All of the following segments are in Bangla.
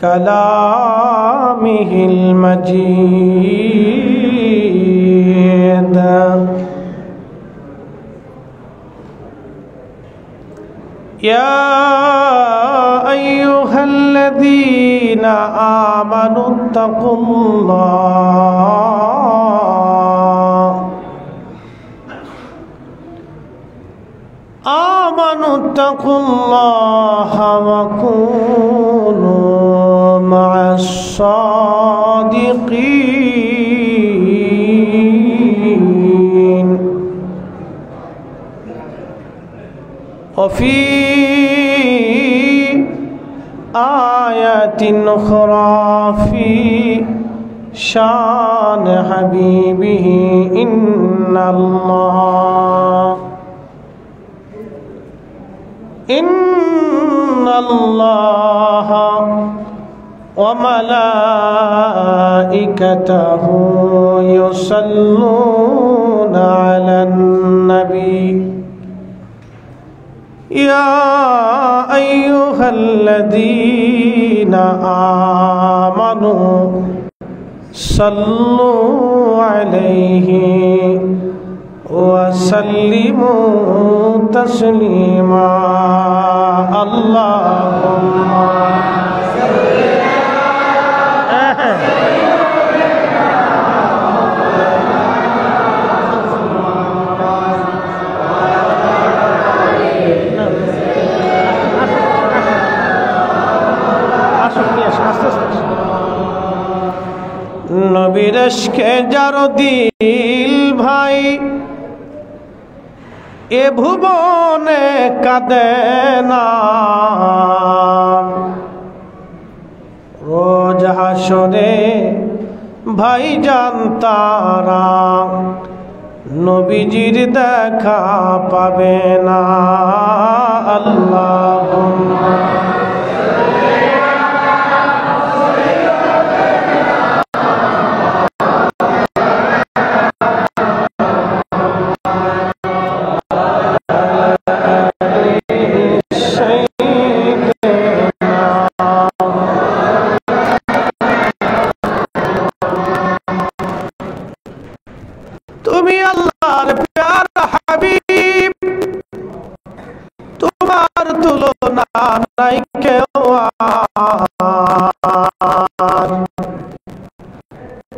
কালামিহিল মাজিদ। ইয়া আইয়ুহাল্লাযীনা আমানুত্তাকুল্লাহা ওয়া কুনু মা'আস সাদিকিন। وفي آيات أخرى في شان حبيبه إن الله وملائكته يصلون على النبي يا أيها الذين آمنوا صلوا عليه وسلموا تسليما اللهم নবীর ইশকে যার দিল ভাই এ ভুবনে কাঁদে না। রোজ হাসরে ভাই জান তারা নবীজির দেখা পাবে না। আল্লাহুম্মা তুমি আল্লাহর প্যারা হাবিব, তোমার তুলনা নাই কেউ আর।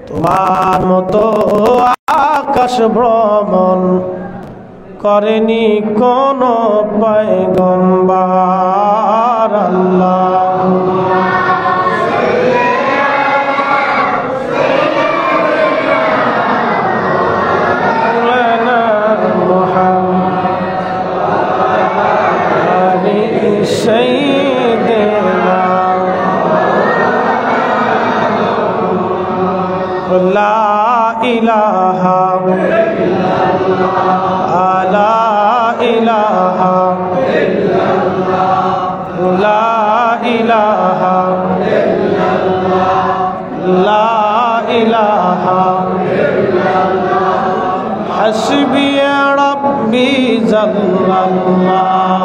তোমার মতো আকাশ ভ্রমণ করেনি কোন পয়গম্বর। আল্লাহুম্মা লা ইলাহা ইল্লাল্লাহ লা ইলাহা ইল্লাল্লাহ লা ইলাহা ইল্লাল্লাহ লা ইলাহা ইল্লাল্লাহ হাসবি রাব্বি জাল্লাল্লাহ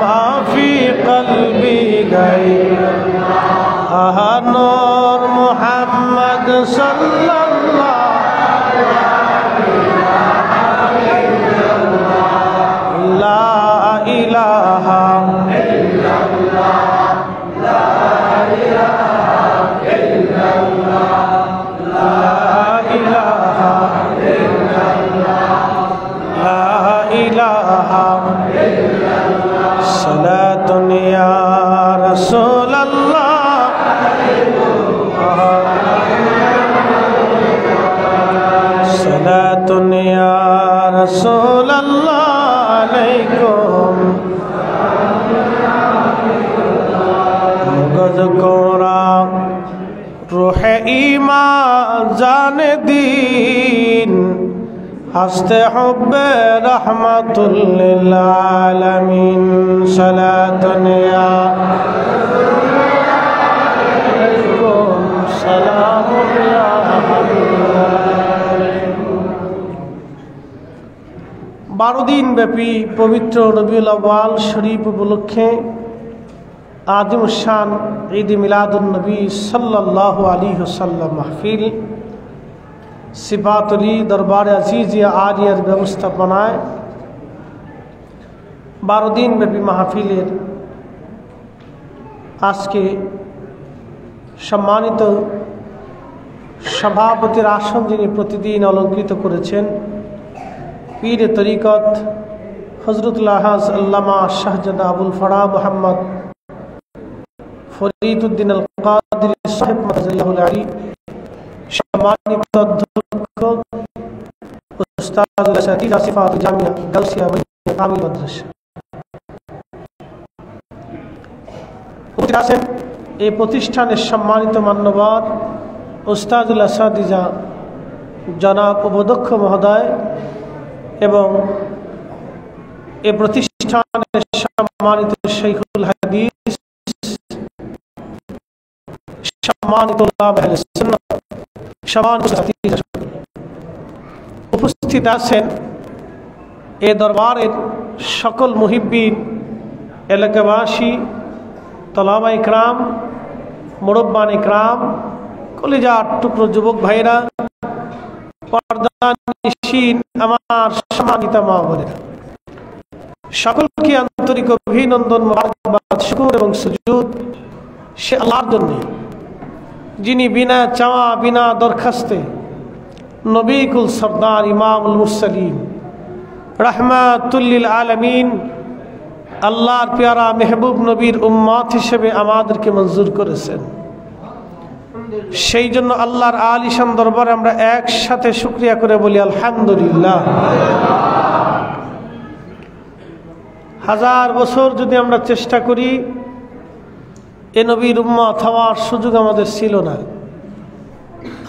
মা ফি কলবি গায়রুল্লাহ নূর মুহাম্মদ সাল্লাল্লাহ লা ইলাহা ইল্লাল্লাহ লা ইলাহা ইল্লাল্লাহ লা ইলাহা ইল্লাল্লাহ লা ইলাহা ইল্লাল্লাহ সালাতুন ইয়া রাসূলাল্লাহ সালাতুন ইয়া রাসূলাল্লাহ আলাইকুম গজ কোরা রূহে ঈমান জানে দিন হস্তে হুব্বে রাহমাতুল লিল আলামিন সালাতুন ইয়া আলাইকুম সালামুন ইয়া হাবিবাল্লাহ। 12 দিন ব্যাপী পবিত্র রবিউল আউয়াল শরীফ উপলক্ষে आदिमुशान ईद मिलादुन्नबी सल्लल्लाहु अलैहि वसल्लम महफिल सिफातुली दरबार अजीज आलियार व्यवस्थापनाয় 12 दिन ব্যাপী মাহফিলের আজকে সম্মানিত সভাপতির আসন যিনি প্রতিদিন অলঙ্কৃত করেছেন পীর তরিকত হযরতুল আহাজ আল্লামা শাহজাদা আবুল ফরা মোহাম্মদ ফরিদউদ্দিন আল কাদরি সাহেব মাযিল্লাহুল আলী, সম্মানিত অধ্যক্ষ উস্তাদ আল-আসাতিজা সিফাতুল জামিয়া গাউসিয়া কামিল মাদ্রাসা, উপস্থিত আছেন এই প্রতিষ্ঠানের সম্মানিত মান্যবর উস্তাদ আল-আসাতিজা জনাব উপাধ্যক্ষ মহোদয় এবং এই প্রতিষ্ঠানের সম্মানিত শাইখুল হাদিস, সম্মানিত উলামা আহলে সুন্নাহ, উপস্থিত আছেন এ দরবারের সকল মুহিব্বিন, এলাকাবাসী, তলাবা ইকরাম, মুরব্বান ইকরাম, কলিজার টুকরো যুবক ভাইরা, পর্দানিশীন আমার সম্মানিত মা বোনেরা, সকলকে আন্তরিক অভিনন্দন, মোবারকবাদ, শুকর এবং সুজুদ সে আল্লাহর জন্য যিনি বিনা চাওয়া বিনা দরখাস্তে নবী কুল সরদার ইমামুল মুরসালিন রাহমাতুল লিল আলামিন আল্লাহর প্যারা মেহবুব নবীর উম্মত হিসেবে আমাদেরকে মঞ্জুর করেছেন। সেই জন্য আল্লাহর আলিশান দরবারে আমরা একসাথে শুকরিয়া করে বলি আলহামদুলিল্লাহ। হাজার বছর যদি আমরা চেষ্টা করি এ নবীর উম্মত হওয়ার সুযোগ আমাদের ছিল না।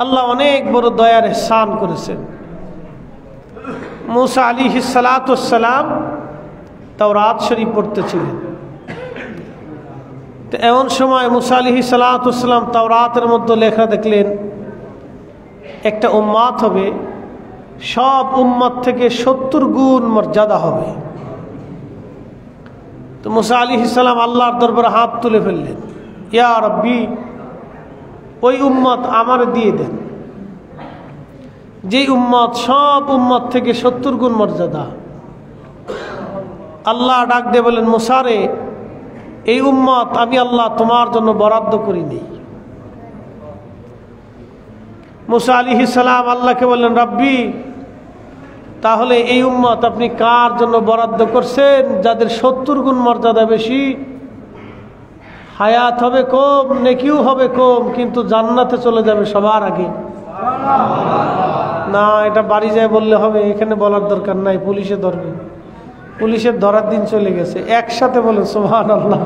আল্লাহ অনেক বড় দয়ার ইহসান করেছেন। মুসা আলাইহিস সালাতু ওয়াস সালাম তাওরাত শরীফ পড়তেছিলেন, তো এমন সময় মুসা আলাইহিস সালাতু ওয়াস সালাম তাওরাতের মধ্যে লেখা দেখলেন একটা উম্মত হবে, সব উম্মত থেকে 70 গুণ মর্যাদা হবে। তো মুসা আলাইহিস সালাম আল্লাহর দরবারে হাত তুলে ফেললেন, ইয়া রব্বি, ওই উম্মত আমার দিয়ে দেন যে উম্মত সব উম্মত থেকে 70 গুণ মর্যাদা। আল্লাহ ডাক দিয়ে বলেন, মুসা রে, এই উম্মত আমি আল্লাহ তোমার জন্য বরাদ্দ করিনি। মুসা আলাইহিস সালাম আল্লাহকে বললেন, রব্বি, তাহলে এই উম্মত আপনি কার জন্য বরাদ্দ করছেন? যাদের 70 গুণ মর্যাদা বেশি, হায়াত হবে কম, নেকিও হবে কম, কিন্তু জান্নাতে চলে যাবে সবার আগে। না, এটা বাড়ি যায় বললে হবে, এখানে বলার দরকার নাই, পুলিশে ধরবে, পুলিশের ধরার দিন চলে গেছে। একসাথে বলে সুবহানাল্লাহ।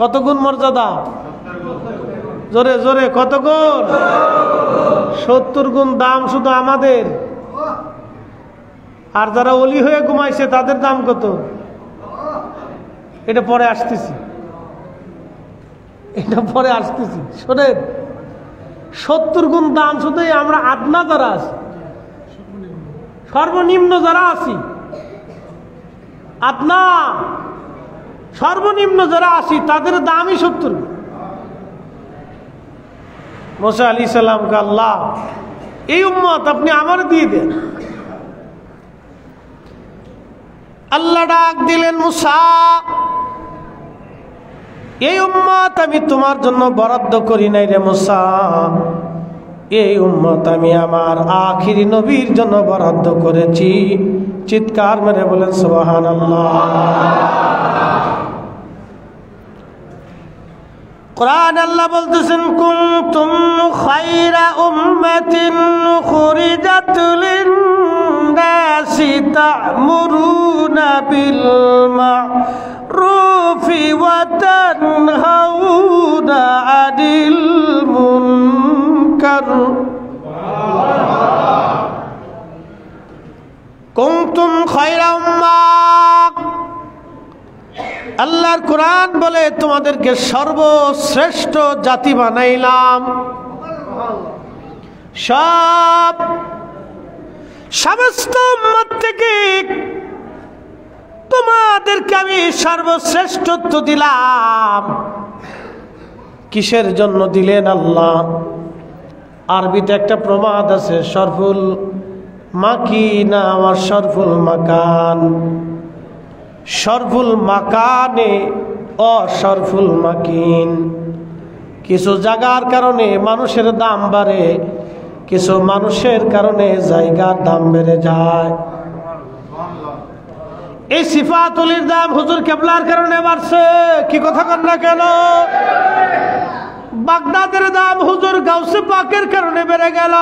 কত গুণ মর্যাদা? জোরে জোরে কত গুণ? 70 গুণ দাম শুধু আমাদের। আর যারা ওলি হয়ে ঘুমাইছে তাদের দাম কত? এটা পরে আসতেছি, এটা পরে আসতেছি। শোনেন, 70 গুণ দাম শুধু আমরা আদনা যারা আছি, সর্বনিম্ন যারা আছি, আদনা সর্বনিম্ন যারা আছি তাদের দামই 70 গুণ। মুসা আলাইহিস সালামকে আল্লাহ এই উম্মত আপনি আমার দিয়ে দেন। আল্লাহ ডাক দিলেন, মুসা, এই উম্মত আমি তোমার জন্য বরাদ্দ করি নাই রে মুসা, এই উম্মত আমি আমার আখিরি নবীর জন্য বরাদ্দ করেছি। চিৎকার মেরে বলেন সুবহানাল্লাহ। কুরআন আল্লাহ বলতেছেন, কুনতুম খায়রা উম্মাতিন উখরিজাত লিন-নাসি তা'মুরুনা বিল মা'রুফি ওয়া তানহাউনা আনিল মুনকার। কুনতুম খায়রা উম্মাহ, আল্লাহর কোরআন বলে তোমাদেরকে সর্বশ্রেষ্ঠ জাতি বানাইলাম। সমস্ত উম্মত থেকে তোমাদেরকে আমি সর্বশ্রেষ্ঠত্ব দিলাম। কিসের জন্য দিলেন আল্লাহ? আরবিতে একটা প্রবাদ আছে, শরফুল মাকিনা ওয়া শরফুল মাকান। শরফুল মাকানে ও শরফুল মাকিন। কিছু জায়গার কারণে মানুষের দাম বাড়ে, কিছু মানুষের কারণে জায়গার দাম বেড়ে যায়। এই সিফাতুলির দাম হুজুর কেবলার কারণে বাড়ছে। কি কথা কন না কেন? বাগদাদের দাম হুজুর গাউসে পাকের কারণে বেড়ে গেল।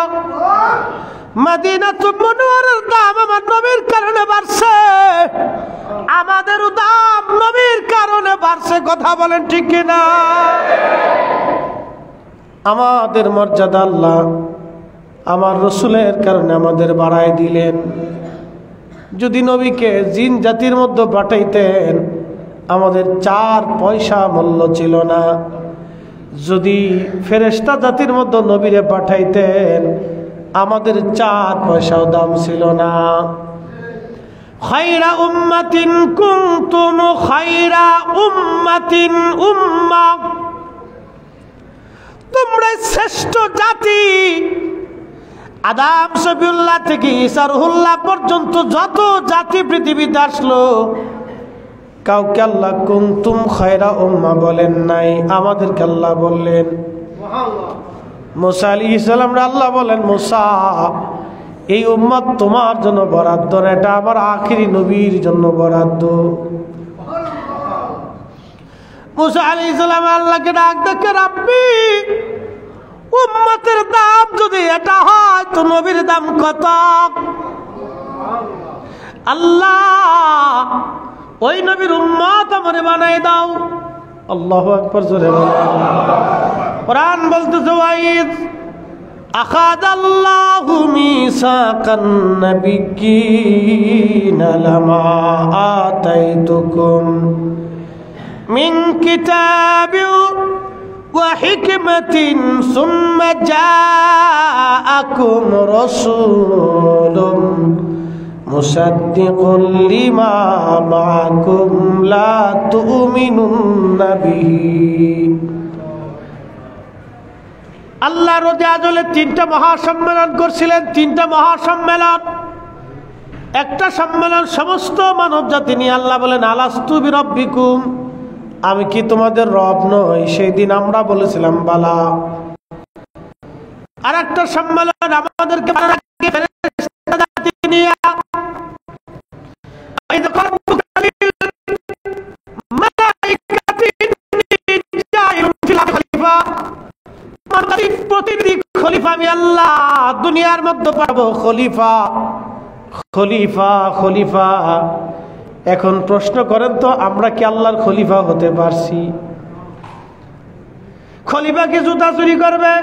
মদিনাতুল মুনওয়ারার দাম আমার নবীর কারণে বাড়ছে। আমাদেরও দাম নবীর কারণে বাড়ছে। কথা বলেন ঠিক কিনা? আমাদের মর্যাদা আল্লাহ আমার রসুলের কারণে আমাদের বাড়ায় দিলেন। যদি নবীকে জিন জাতির মধ্যে পাঠাইতেন আমাদের 4 পয়সা মূল্য ছিল না। যদি ফেরেশতা জাতির মধ্যে নবীরে পাঠাইতেন আমাদের 4 পয়সাও দাম ছিল না। খায়রা উম্মাতিন কুনতুম খায়রা উম্মাতিন উম্মাহ, তোমরা শ্রেষ্ঠ জাতি। আদম সফিউল্লাহ থেকে ঈসা রুহুল্লাহ পর্যন্ত যত জাতি পৃথিবীতে আসলো কাউকে আল্লাহ কুনতুম খায়রা উম্মাহ বলেন নাই, আমাদেরকে আল্লাহ বললেন। মুসা আলাইহিস সালাম আল্লাহ বলেন, মুসা এই উম্মত তোমার জন্য বরাদ্দ না, এটা আমার আখিরি নবীর জন্য বরাদ্দ। মুসা আলাইহিস সালাম আল্লাহকে ডাক দেখে, রাব্বি উম্মতের দাম যদি এটা হয় তো নবীর দাম কত? আল্লাহ ওই নবীর উম্মত আমারে বানাই দাও। আল্লাহু আকবার, জোরে বলেন। কোরআন বলতেছে, ওয়াইদ আখাযাল্লাহু মিসাকান নাবিয়্যিনা লামা আতাইতুকুম মিন কিতাবিন ওয়া হিকমাতিন সুম্মা জাআকুম রাসূলুন মুসাদ্দিকুল লিমা মাআকুম লা তুমিনুন্না বিহি। আল্লাহ রোজে আজলে 3টা মহাসম্মেলন করছিলেন। 3টা মহাসম্মেলন, একটা সম্মেলন সমস্ত মানব জাতি নিয়ে। আল্লাহ বলেন, আলাস্তু বিরব্বিকুম, আমি কি তোমাদের রব নই? সেই দিন আমরা বলেছিলাম বালা। আর একটা সম্মেলন আমাদেরকে নিয়ে, প্রতিটি খলিফা আমি আল্লাহ দুনিয়ার মধ্যে পাবো। খলিফা খলিফা খলিফা। এখন প্রশ্ন করেন তো, আমরা কি আল্লাহর খলিফা হতে পারছি? খলিফা কি জুতা চুরি করবে?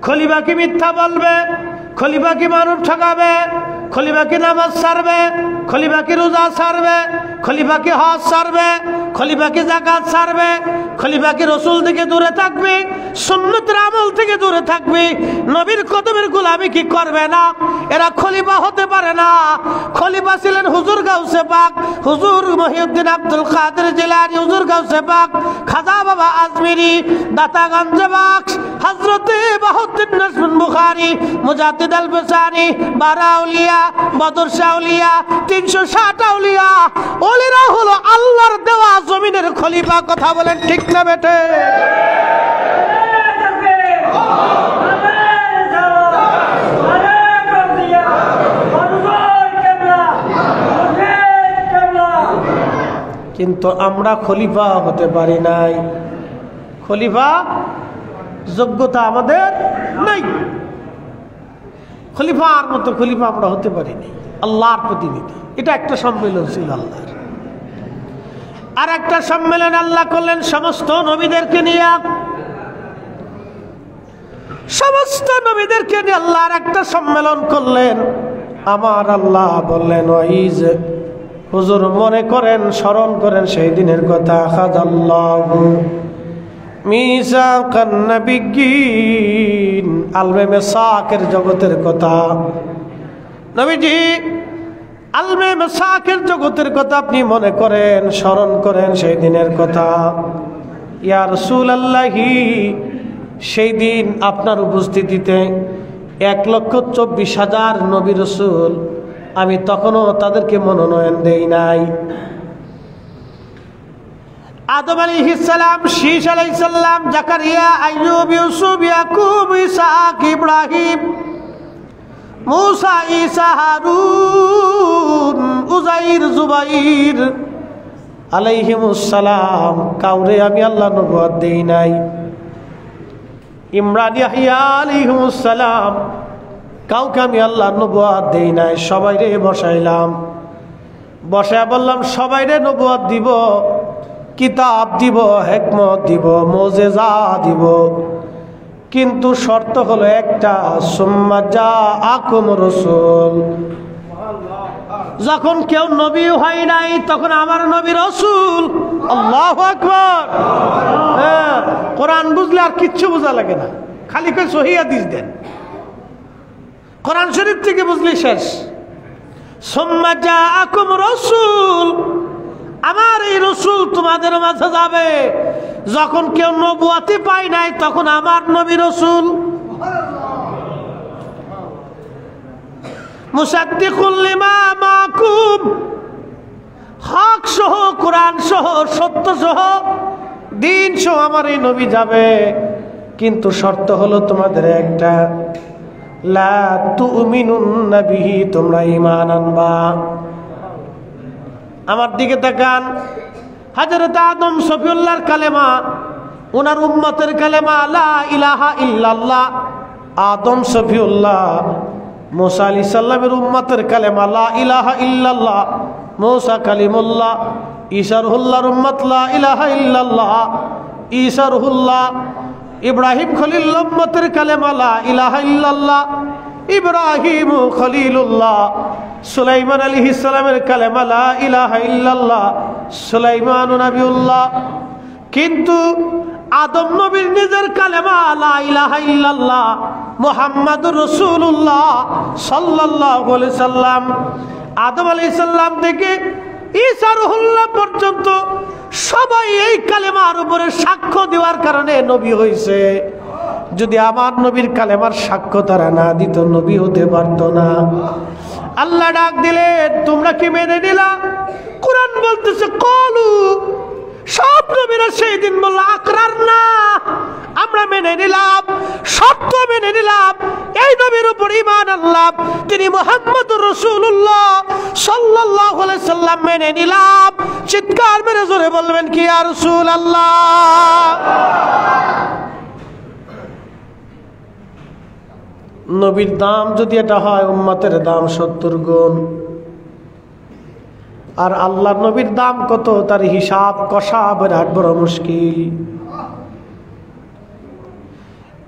খলিফা কি মিথ্যা বলবে? খলিফা কি মানব ঠকাবে? খলিফা কি নামাজ ছাড়বে? খলিফা কি রোজা ছাড়বে? খলিফা কি হজ ছাড়বে? খলিফা কি যাকাত ছাড়বে? খলিফা কি রসুল থেকে দূরে থাকবে? সুন্নতের আমল থেকে দূরে থাকবে? নবীর কদমের গোলামি কি করবে না? এরা খলিফা হতে পারে না। খলিফা ছিলেন হুজুর গাউসে পাক, হুজুর মহিউদ্দিন আব্দুল কাদের জিলানী, হুজুর গাউসে পাক খাজা বাবা আজমিরি, দাতা গঞ্জে বাক্স হযরতে বাহাউদ্দিন নাজমুল বুখারী, মুজাদ্দিদ আল বুসারি, 12 আউলিয়া, বদর শাহ আউলিয়া, 360 আউলিয়া। ওলিরা হলো আল্লাহর দেওয়া জমিনের খলিফা। কথা বলেন ঠিক না বেটে? কিন্তু আমরা খলিফা হতে পারি নাই। খলিফা যোগ্যতা আমাদের নাই। খলিফার মতো খলিফা আমরা হতে পারিনি। আল্লাহর প্রতিনিধি। এটা একটা সম্মেলন ছিল আল্লাহর। আর একটা সম্মেলন আল্লাহ করলেন সমস্ত নবীদেরকে নিয়ে। সমস্ত নবীদেরকে নিয়ে আল্লাহর একটা সম্মেলন করলেন। আমার আল্লাহ বললেন, ওয়াইজ হুজুর মনে করেন, স্মরণ করেন সেই দিনের কথা। আখাযাল্লাহু মিসাকান নাবিয়্যিন, আলমে মেসাকের জগতের কথা। নবীজি আলমে মেসাকের জগতের কথা আপনি মনে করেন, স্মরণ করেন সেই দিনের কথা। ইয়া রাসূলুল্লাহি, সেই দিন আপনার উপস্থিতিতে 1,24,000 নবী রাসূল, আমি তখনও তাদেরকে মনোনয়ন দেই নাই। আদম আলাইহিস সালাম, শীশ আলাইহিস সালাম, জাকারিয়া, আইয়ুব, ইউসুফ, ইয়াকুব, ইসহাক, ইব্রাহিম, মুসা, ঈসা, হারুন, উযাইর, জুবাইর আলাইহিমুস সালাম, কাউরে আমি আল্লাহ নবুয়ত দেই নাই। ইমরান, ইয়াহইয়া আলাইহিমুস সালাম, কাউকে আমি আল্লাহ নবুয়ত দেই নাই। সবাইরে বসাইলাম, বসায় বললাম সবাইরে নবুয়ত দিব, কিতাব দিব, হিকমত দিব, মুজিজা দিব, কিন্তু শর্ত হলো একটা, সুম্মা জাআকুম রাসূল। যখন কেউ নবী হয় নাই তখন আমার নবী রাসূল। আল্লাহু আকবার। হ্যাঁ, কোরআন বুঝলে আর কিচ্ছু বোঝা লাগে না, খালি কই সহিহ হাদিস দেন, কোরআন শরীফ থেকে বুঝলি শেষ। সুম্মা জাআকুম রাসূল, আমার এই রাসূল তোমাদের মাঝে যাবে। যখন কেউ নবুয়তি পায় নাই তখন আমার নবী রাসূল। মুসাদ্দিকুল লিমা মাকুম, হক সহ, কোরআন সহ, সত্য সহ, দিন সহ আমার এই নবী যাবে, কিন্তু শর্ত হলো তোমাদের একটা, লা তুমিনুন্না বিহি, তোমরা ঈমান আনবা। আমার দিকে তাকান, হযরত আদম সফিউল্লাহর কালেমা, ওনার উম্মতের কালেমা লা ইলাহা ইল্লাল্লাহ। আদম সফিউল্লাহ, মুসা আলাইহিস সালামের উম্মতের কালেমা লা ইলাহা ইল্লাল্লাহ। মুসা কালিমুল্লাহ, ঈসা রুহুল্লাহর উম্মত লা ইলাহা ইল্লাল্লাহ, ঈসা রুহুল্লাহ। ইব্রাহিম খলিলুল্লাহ উম্মতের কালেমা লা ইলাহা ইল্লাল্লাহ, ইব্রাহিম খলিলুল্লাহ। সুলাইমান আলাইহিস সালামের কালেমা লা ইলাহা ইল্লাল্লাহ, সুলাইমান নবিউল্লাহ। কিন্তু আদম নবীর নিজের কালেমা লা ইলাহা ইল্লাল্লাহ, মুহাম্মাদুর রাসূলুল্লাহ সাল্লাল্লাহু আলাইহি সাল্লাম। আদম আলাইহিস সালাম থেকে ঈসা রুহুল্লাহ পর্যন্ত সবাই এই কালেমার উপরে সাক্ষ্য দেওয়ার কারণে নবী হয়েছে। যদি আমার নবীর কালেমার সাক্ষ্য তারা না দিত, নবী হতে পারত না। আল্লাহ ডাক দিলেন, তোমরা কি মেনে নিলা? কোরআন বলতেছে কলু, সব নবীরা সেই দিন বলল আকরারনা, আমরা মেনে নিলাম, সত্য মেনে নিলাম, এই নবীর উপর ঈমান আনলাম, তিনি মুহাম্মদুর রাসূলুল্লাহ সাল্লাল্লাহু আলাইহি সাল্লাম মেনে নিলাম। চিৎকার মেরে জোরে বলবেন কি ইয়া রাসূলুল্লাহ। নবীর দাম যদি এটা হয়, উম্মতের দাম 70 গুণ। আর আল্লাহ নবীর দাম কত, তার হিসাব কষা বিরাট বড় মুশকিল।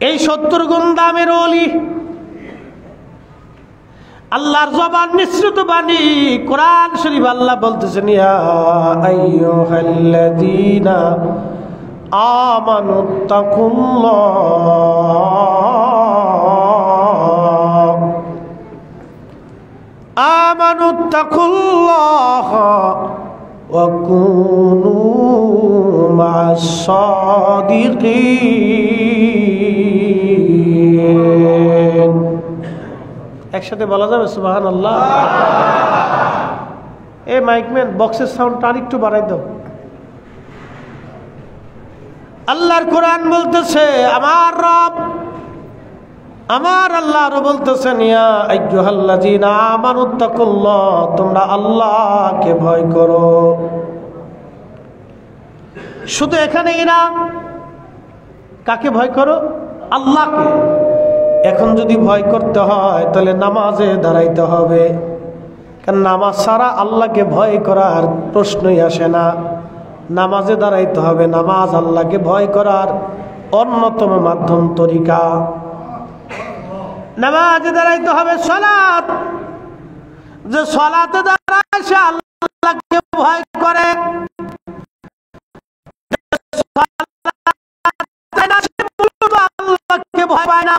এই 70 গুণ দামের ওলি, আল্লাহর জবান নিঃসৃত বাণী, কোরআন শরীফ আল্লাহ বলতেছেন, ইয়া আইয়ুহাল্লাযীনা আমানুত্তাকুল্লাহ ওয়া কুনু মা'আস সাদিকিন। একসাথে বলা যাবে সুবহানাল্লাহ? এই মাইকম্যান বক্সের সাউন্ডটা আরেকটু বাড়াই দাও। আল্লাহর কোরআন বলতেছে, আমার রব, আমার আল্লাহ বলতেছেন, ইয়া আইয়ুহাল্লাযীনা আমানুত্তাকুল্লাহ, তোমরা আল্লাহকে ভয় করো। শুধু এখানেই না, কাকে ভয় করো? আল্লাহকে। এখন যদি ভয় করতে হয় তাহলে নামাজে দাঁড়াইতে হবে, কারণ নামাজ ছাড়া আল্লাহকে ভয় করার প্রশ্নই আসে না। নামাজে দাঁড়াইতে হবে, নামাজ আল্লাহকে ভয় করার অন্যতম মাধ্যম, তরিকা। নামাজে দাঁড়াইতে হবে, সালাত, যে সালাতে দাঁড়ায় সে আল্লাহকে ভয় করে, আল্লাহকে ভয় পায় না।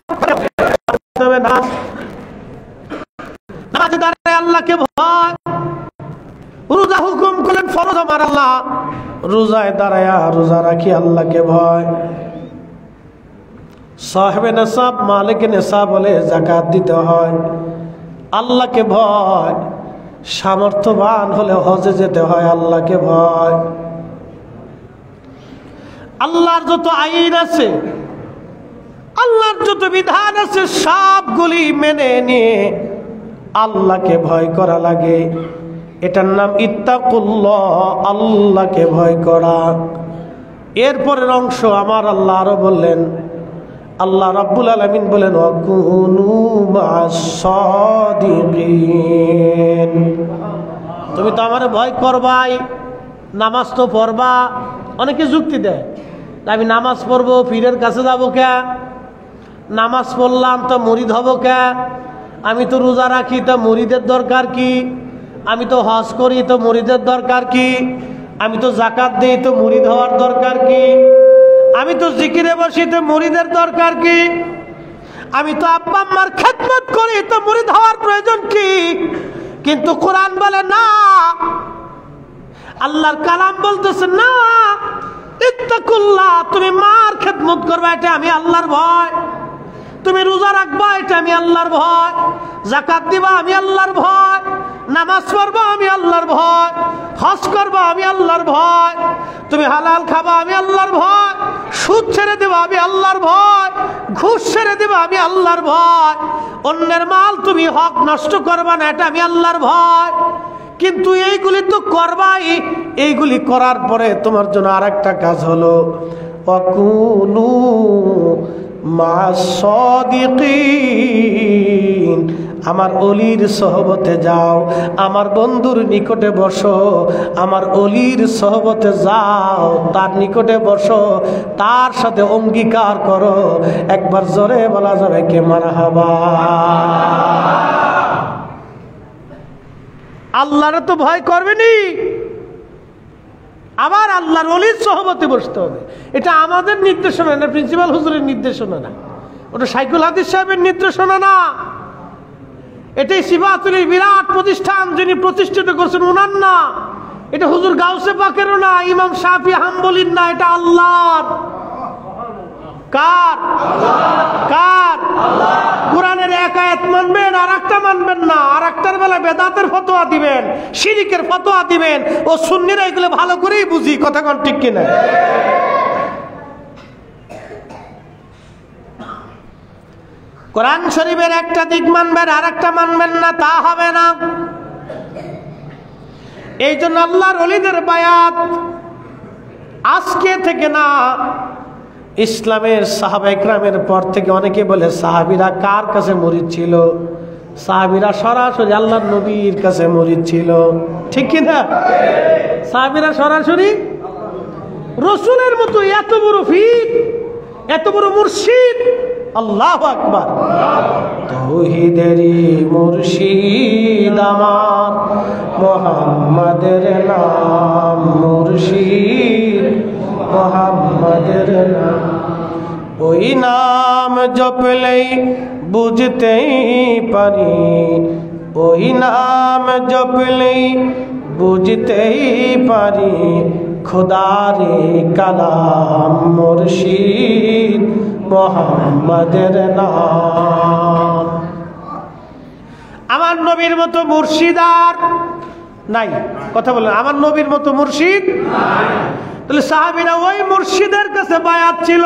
নামাজে দাঁড়ায় আল্লাহকে ভয়, আমার আল্লাহ রোজায় দাঁড়ায়া রোজা রাখি আল্লাহকে ভয়, সাহেবে নেশাব মালিক নেশাব বলে যাকাত দিতে হয় আল্লাহকে ভয়, সামর্থ্যবান হলে হজে যেতে হয় আল্লাহকে ভয়। আল্লাহর যত আইন আছে, আল্লাহর যত বিধান আছে সবগুলি মেনে নিয়ে আল্লাহকে ভয় করা লাগে। এটার নাম ইত্তাকুল্লাহ, আল্লাহকে ভয় করা। এরপরের অংশ আমার আল্লাহ আরো বললেন, আল্লাহ রাব্বুল আলামিন বলেন ওয়াকুনু মা'আস সাদিকিন, তুমি তো আমারে ভয় করবাই, নামাজ তো পড়বা। অনেকে যুক্তি দেয় আমি নামাজ পড়বো পীরের কাছে যাবো কে, নামাজ পড়লাম তো মুরিদ হব কে, আমি তো রোজা রাখি তো মুরিদের দরকার কি, আমি তো হজ করি তো মুরিদের দরকার কি, আমি তো যাকাত দেই তো মুরিদ হওয়ার দরকার কি, আমি তো জিকিরে বসি তো মুরিদের দরকার কি, আমি তো আব্বা আম্মার খেদমত করি তো মুরিদ হওয়ার প্রয়োজন কি? কিন্তু কোরআন বলে না, আল্লাহর কালাম বলতেছে না, ইত্তাকুল্লাহ, তুমি মার খেদমত করবা এটা আমি আল্লাহর ভয়, তুমি রোজা রাখবা এটা আমি আল্লাহর ভয়, যাকাত দিবা আমি আল্লাহর ভয়, নামাজ পড়বা আমি আল্লাহর ভয়, হজ করবা আমি আল্লাহর ভয়, তুমি হালাল খাবা আমি আল্লাহর ভয়, সুদ ছেড়ে দেবা আমি আল্লাহর ভয়, ঘুষ ছেড়ে দেবা আমি আল্লাহর ভয়, অন্যের মাল তুমি হক নষ্ট করবা না এটা আমি আল্লাহর ভয়। কিন্তু এইগুলি তো করবাই, এইগুলি করার পরে তোমার জন্য আরেকটা কাজ হলো ওয়াকুনু মা'আস সাদিকিন, আমার অলির সহবতে যাও, আমার বন্ধুর নিকটে বসো, আমার অলির সহবতে যাও, তার নিকটে বসো, তার সাথে অঙ্গীকার করো। একবার জোরে বলা যাবে কে মারহাবা। আল্লাহরে তো ভয় করবেনি, আবার আল্লাহর ওলির সহবতে বসতে হবে। এটা আমাদের নির্দেশনা না, প্রিন্সিপাল হুজুরের নির্দেশনা না, ওটা শাইখুল হাদিস সাহেবের নির্দেশনা না, এটাই সিফাতুল বিরাট প্রতিষ্ঠান যিনি প্রতিষ্ঠিত করছেন উনার না, এটা হুজুর গাউসে পাকেরও না, ইমাম শাফি হাম্বলির না, এটা আল্লাহর। কার? কার? কোরআনের এক আয়াত মানবেন আর একটা মানবেন না, আর একটার বেলা বেদাতের ফতোয়া দিবেন, শিরিকের ফতোয়া দিবেন। ও সুন্নিরা এগুলো ভালো করেই বুঝি, কথা কোন ঠিক কিনা? কোরআন শরীফের একটা দিক মানবেন আর একটা মানবেন না, তা হবে না। এই জন্য আল্লাহর ওলিদের বায়াত আজকে থেকে না, ইসলামের সাহাবা ইকরামের পর থেকে অনেকে বলে সাহাবীরা কার কাছে মুরিদ ছিল? সাহাবীরা সরাসরি আল্লাহর নবীর কাছে মুরিদ ছিল, ঠিক কি না? সাহাবীরা সরাসরি রাসূলের মতো এত বড় পীর, এত বড় মুর্শিদ, আল্লাহু আকবার। তাওহীদেরই মুর্শিদ আমার মুহাম্মাদের নাম, মুর্শিদ মুহাম্মাদের নাম, ওই নাম জপলেই বুঝতেই পারি, ওই নাম জপলেই বুঝতেই পারি, খোদারে কালাম মুর্শিদ মুহাম্মাদের নাম। আমার নবীর মতো মুর্শিদ আর নাই, কথা বলেন, আমার নবীর মতো মুর্শিদ নাই। তাহলে সাহাবীরা ওই মুর্শিদের কাছে বায়াত ছিল,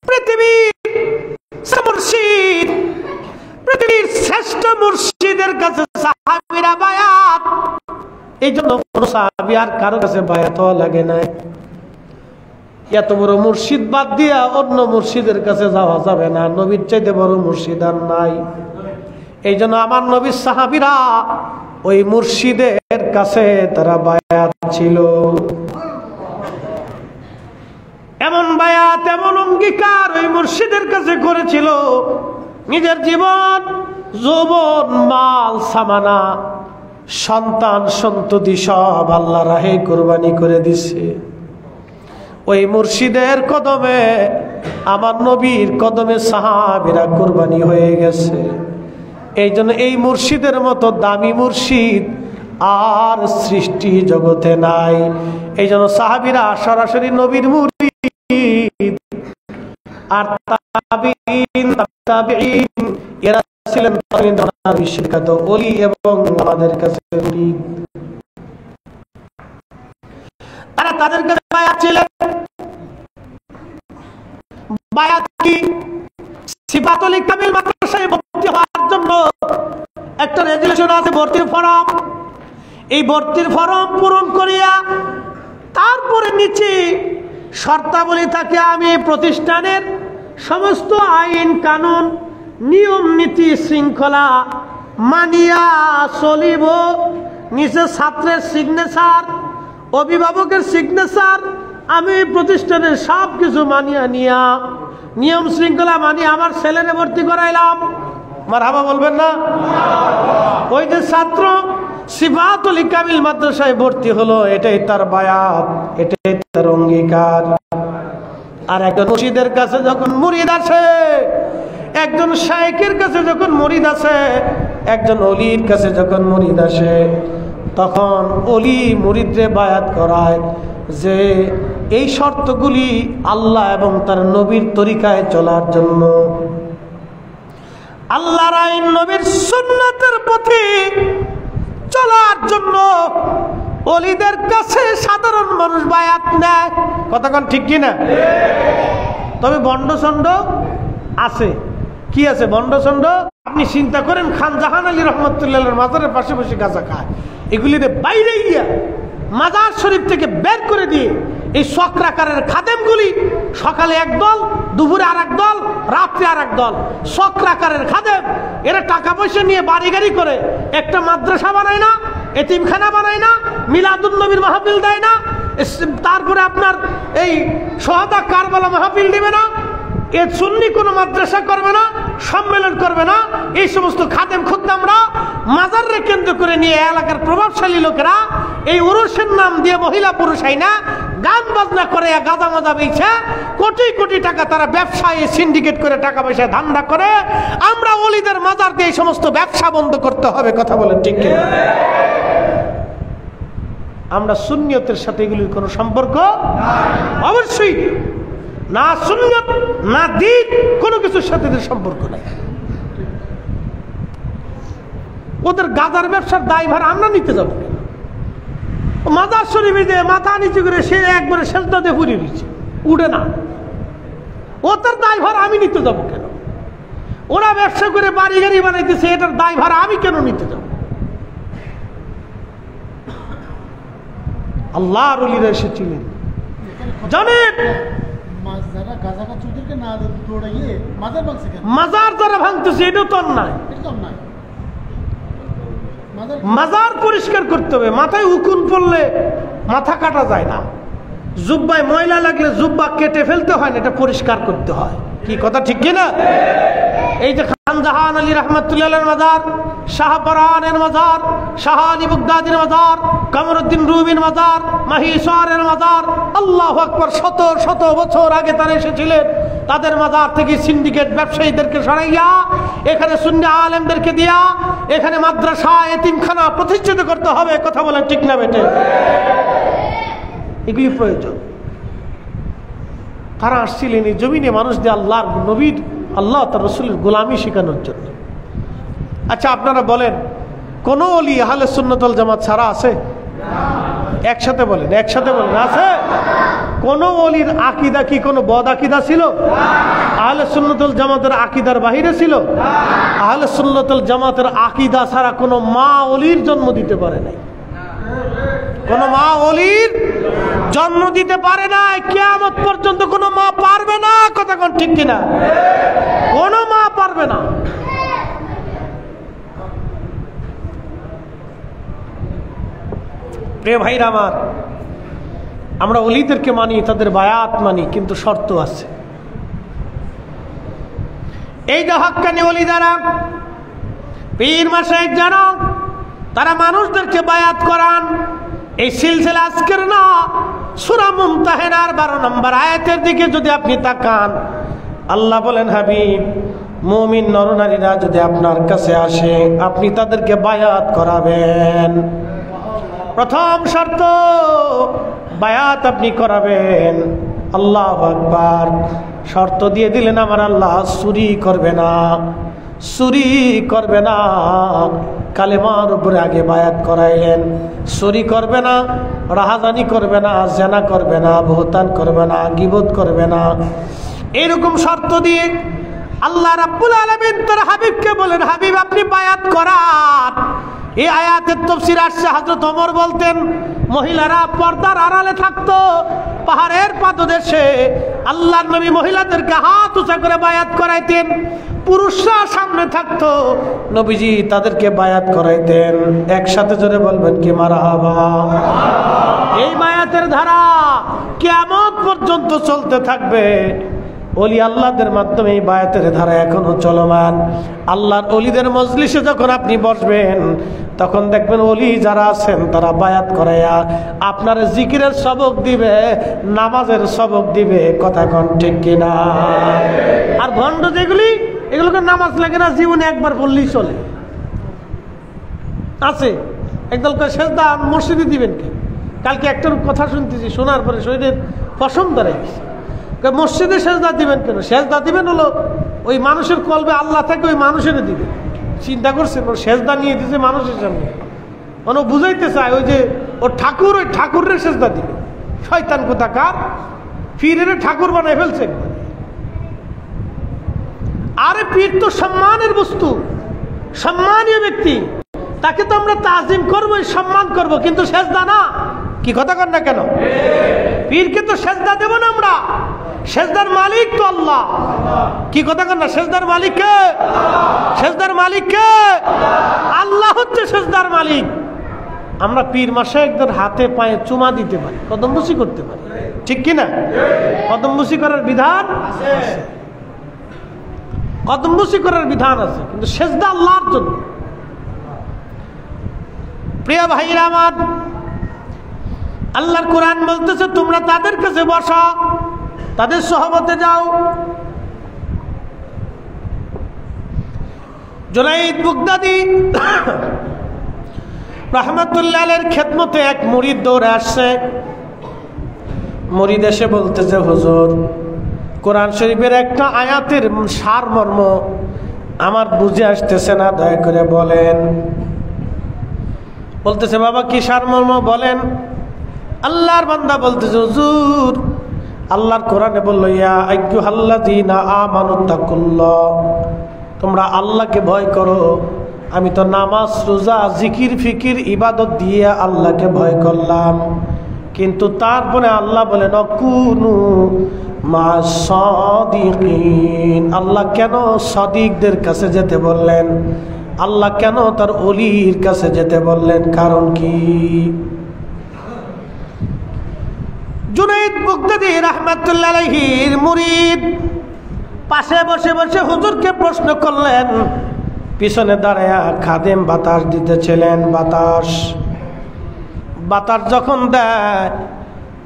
পৃথিবীর মুর্শিদ, পৃথিবীর শ্রেষ্ঠ মুর্শিদের কাছে সাহাবীরা বায়াত। এই জন্য সাহাবী আর কারো কাছে বায়াত লাগে না। এত বড় মুর্শিদ বাদ দিয়া অন্য মুর্শিদের কাছে যাওয়া যাবে না, নবীর চাইতে বড় মুর্শিদ আর নাই। এই জন্য আমার নবীর সাহাবীরা ওই মুর্শিদের কাছে তারা বায়াত ছিল। এমন বায়াত, এমন অঙ্গীকার ওই মুর্শিদের কাছে করেছিল, নিজের জীবন, যৌবন, মাল, সামানা, সন্তান সন্ততি সব আল্লাহ রাহে কুরবানি করে দিছে। ওই মুর্শিদের কদমে, আমার নবীর কদমে সাহাবীরা কুরবানি হয়ে গেছে। এই জন্য এই মুর্শিদের মতো দামি মুর্শিদ আর সৃষ্টি জগতে নাই। এই জন্য সাহাবীরা সরাসরি নবীর মুরিদ, আর তাবিঈন এরা ছিলেন বিশ্বখ্যাত ওলি এবং আমাদের কাছে মুরিদ। তারা তাদের কাছে বায়াত ছিলেন। বায়াত কি? সিফাতুল কামিল মাদ্রাসায় ভর্তি হওয়ার জন্য একটা রেজুলেশন আছে, ভর্তির ফরম। এই ভর্তির ফরম পূরণ করিয়া তারপরে নিচে শর্তাবলী থাকে, আমি প্রতিষ্ঠানের সমস্ত আইন কানুন নিয়ম নীতি শৃঙ্খলা মানিয়া চলিব। নিচে ছাত্রের সিগনেচার, অভিভাবকের সিগনেচার, আমি প্রতিষ্ঠানের সব কিছু মানিয়া নিয়া নিয়ম শৃঙ্খলা মানিয়ে আমার ছেলেরে ভর্তি করাইলাম। মারহাবা বলবেন না? ওই যে ছাত্র সিফাতুল কামিল মাদ্রাসায় ভর্তি হলো, এটাই তার বায়াত, এটাই তার অঙ্গীকার। আর একজন মুর্শিদের কাছে যখন মুরিদ আসে, একজন শাইখের কাছে যখন মুরিদ আসে, একজন ওলির কাছে যখন মুরিদ আসে, তখন ওলি মুরিদরে বায়াত করায় যে এই শর্তগুলি আল্লাহ এবং তার নবীর তরিকায় চলার জন্য, আল্লাহর আইন নবীর সুন্নাতের পথে চলার জন্য ওলিদের কাছে সাধারণ মানুষ বায়াত নেয়। কতক্ষণ ঠিক কিনা? তবে বন্ডচন্ড আছে। কি আছে বন্ডচন্ড? আপনি চিন্তা করেন, খান জাহান আলী রহমতুল্লাহের মাজারের পাশে বসে গাঁজা খায়, এগুলিতে বাইরে গিয়া মাজার শরীফ থেকে বের করে দিয়ে এই চক্রাকারের খাদেমগুলি সকালে একদল, দুপুরে আর এক দল, রাত্রে আর এক দল। চক্রাকারের খাদেম এরা টাকা পয়সা নিয়ে বাড়ি গাড়ি করে একটা মাদ্রাসা বানায় না, এতিমখানা বানায় না, মিলাদুন নবীর মাহফিল দেয় না, তারপরে আপনার এই সোহাদা কারবালা মাহফিল দিবে না, এ সুন্নি কোনো মাদ্রাসা করবে না, সম্মেলন করবে না। এই সমস্ত খাদেম খুদ্দামরা মাজারে কেন্দ্র করে নিয়ে এলাকার প্রভাবশালী লোকেরা এই উরুসের নাম দিয়ে মহিলা পুরুষ আইনা গান বাজনা করে গাঁজা মাজা বেচে কোটি কোটি টাকা তারা ব্যবসায় সিন্ডিকেট করে টাকা পয়সা ধান্দা করে। আমরা ওলিদের মাজার দিয়ে এই সমস্ত ব্যবসা বন্ধ করতে হবে। কথা বলেন ঠিক কিনা? আমরা সুন্নিয়তের সাথে এগুলির কোনো সম্পর্ক অবশ্যই না, সুন্নত না দ্বীন, কোনো কিছুর সাথে সম্পর্ক নাই। ওদের গাজার ব্যবসার দায়ভার আমরা নিতে যাবো কেন? মাজার শরীফে যে মাথা নিচু করে সে একবারে সেজদা দিয়ে পুড়িয়ে দিচ্ছে, উঠে না, ওদের দায়ভার আমি নিতে যাবো কেন? ওরা ব্যবসা করে বাড়ি গাড়ি বানাইতেছে, এটার দায়ভার আমি কেন নিতে যাব? আল্লাহর ওলিরা এসেছিলেন জানেন, মাজার যারা ভাঙতেছে এটা তো অন্যায়। মাজার পরিষ্কার করতে হবে। মাথায় উকুন পড়লে মাথা কাটা যায় না, জুব্বায় ময়লা লাগলে জুব্বা কেটে ফেলতে হয় না, এটা পরিষ্কার করতে হয়। কি কথা ঠিক কিনা? এই যে খান জাহান আলী রহমতুল্লাহের মাজার, শাহপরানের মাজার, শাহ আলী বুগদাদির মাজার, কামরুদ্দিন রুমির মাজার, মাহিসরের মাজার, আল্লাহু আকবার, শত শত বছর আগে তারা এসেছিলেন। তাদের মাজার থেকে সিন্ডিকেট ব্যবসায়ীদেরকে সরাইয়া এখানে সুন্নি আলেমদেরকে দিয়া এখানে মাদ্রাসা এতিমখানা প্রতিষ্ঠিত করতে হবে। কথা বলেন ঠিক না বেটে? এগুলি প্রয়োজন। তারা আসছিলেন এই জমিনে মানুষদের আল্লাহর নবীর, আল্লাহ তার রসুলের গোলামি শেখানোর জন্য। আচ্ছা আপনারা বলেন, কোন ওলি আহলে সুন্নাত ওয়াল জামাত ছাড়া আছে? একসাথে বলেন, একসাথে বলেন, আছে? কোন ওলির আকীদা কি কোনো বদ আকীদা ছিল? আহলে সুন্নাত ওয়াল জামাতের আকীদার বাহিরে ছিল? আহলে সুন্নাত ওয়াল জামাতের আকীদা ছাড়া কোনো মা ওলির জন্ম দিতে পারে নাই। কোন মা ওলির জন্ম দিতে পারে না, কিয়ামত পর্যন্ত কোন মা পারবে না। কথা কোন ঠিক কিনা? কোন মা পারবে না। প্রিয় ভাইরা আমার, আমরা ওলিদেরকে মানি, তাদের বায়াত মানি, কিন্তু শর্ত আছে। এই যে হক্কানি ওলি যারা, পীর মাশায়েখ যারা, তারা মানুষদেরকে বায়াত করান, এই সিলসিলা আজকের না, সূরা মুমতাহিনার 12 নম্বর আয়াতের দিকে যদি আপনি তাকান, আল্লাহ বলেন, হাবিব, মুমিন নরনারীরা যদি আপনার কাছে আসে, আপনি তাদেরকে বায়াত করাবেন। প্রথম শর্ত বায়াত আপনি করাবেন। আল্লাহু আকবার। শর্ত দিয়ে দিলেন আমার আল্লাহ, চুরি করবে না, চুরি করবে না। কালেমার উপরে আগে বায়াত করাইলেন। চুরি করবে না, রাহাজানি করবে না, জেনা করবে না, বহতান করবে না, গীবত করবে না, এরকম শর্ত দিয়ে আল্লাহ রাব্বুল আলামিন তার হাবিবকে বলেন, হাবিব আপনি বায়াত করান। এই আয়াতের তাফসীর আসছে, হযরত ওমর বলতেন মহিলারা পর্দার আড়ালে থাকতো, পাহাড়ের পাদদেশে আল্লাহর নবী মহিলাদেরকে হাত উঁচা করে বায়াত করাইতেন, পুরুষরা সামনে থাকতো, নবীজি তাদেরকে বায়াত করাইতেন। একসাথে জোরে বলবেন কি মারহাবা। এই বায়াতের ধারা কিয়ামত পর্যন্ত চলতে থাকবে। ওলি আল্লাহদের মাধ্যমে এই বায়াতের ধারা এখনো চলমান। আল্লাহর ওলিদের মজলিসে যখন আপনি বসবেন তখন দেখবেন ওলি যারা আছেন তারা বায়াত করাইয়া আপনার জিকিরের সবক দিবে, নামাজের সবক দিবে। কথা কোন ঠিক কিনা? আর ভণ্ড যেগুলি, এগুলোকে নামাজ লাগে না, জীবনে একবার পড়লেই চলে। আছে একদল সেজদা মসজিদে দিবেন কে? কালকে একটার কথা শুনতেছি, শোনার পরে শরীরের পশম দাঁড়াই গেছে। মসজিদে সেজদা দিবেন কেন? সেজদা দিবেন হলো ওই মানুষের কলবে আল্লাহ থাকে, ওই মানুষের দিবেন। চিন্তা করছেন ওর সেজদা নিয়ে দিয়েছে মানুষের সামনে, মানে বুঝাইতে চায় ওই যে ওর ঠাকুর, ওই ঠাকুরের সেজদা দিবে। শয়তান কোথাকার, পীরের ঠাকুর বানায় ফেলছে। আরে পীর তো সম্মানের বস্তু, সম্মানীয় ব্যক্তি, তাকে তো আমরা তাজিম করবো, সম্মান করব, কিন্তু সেজদা না। কি কথা কর না কেন? পীরকে তো সেজদা দেব না আমরা, সেজদার মালিক তো আল্লাহ। কি কথা কর না? সেজদার মালিক কে? সেজদার মালিক কে? আল্লাহ হচ্ছে সেজদার মালিক। আমরা পীর মাশায়েখদের হাতে পায়ে চুমা দিতে পারি, কদমবুসি করতে পারি, ঠিক কিনা? কদমবুসি করার বিধান আছে, কদমবুসি করার বিধান আছে, কিন্তু সেজদা আল্লাহর জন্য। প্রিয় ভাইরা আমার, আল্লাহর কোরআন বলতেছে তোমরা তাদের কাছে বসো, তাদের সহবতে যাও। জুনাইদ বাগদাদি রাহমাতুল্লাহ আলাইহির খেদমতে এক মুরিদ দৌড়ে আসছে। মুরিদ এসে বলতেছে, হুজুর কোরআন শরীফের একটা আয়াতের সারমর্ম আমার বুঝে আসতেছে না, দয়া করে বলেন। বলতেছে, বাবা কি সারমর্ম বলেন। আল্লাহর বান্দা বলতেছে, হুজুর আল্লাহর কোরআনে বললো, ইয়া আইয়ুহাল্লাযীনা আমানুত্তাকুল্লাহ, তোমরা আল্লাহকে ভয় করো। আমি তো নামাজ, রোজা, জিকির, ফিকির, ইবাদত দিয়ে আল্লাহকে ভয় করলাম, কিন্তু তারপরে আল্লাহ বলেন কুনু মা'আস সাদিকিন। আল্লাহ কেন সাদিকদের কাছে যেতে বললেন? আল্লাহ কেন তার ওলির কাছে যেতে বললেন? কারণ কি? জুনাইদ বাগদাদি রাহমাতুল্লাহ আলাইহির মুরিদ পাশে বসে বসে হুজুরকে প্রশ্ন করলেন। পিছনে দাঁড়ায়া খাদেম বাতাস দিতেছিলেন। বাতাস যখন দেয়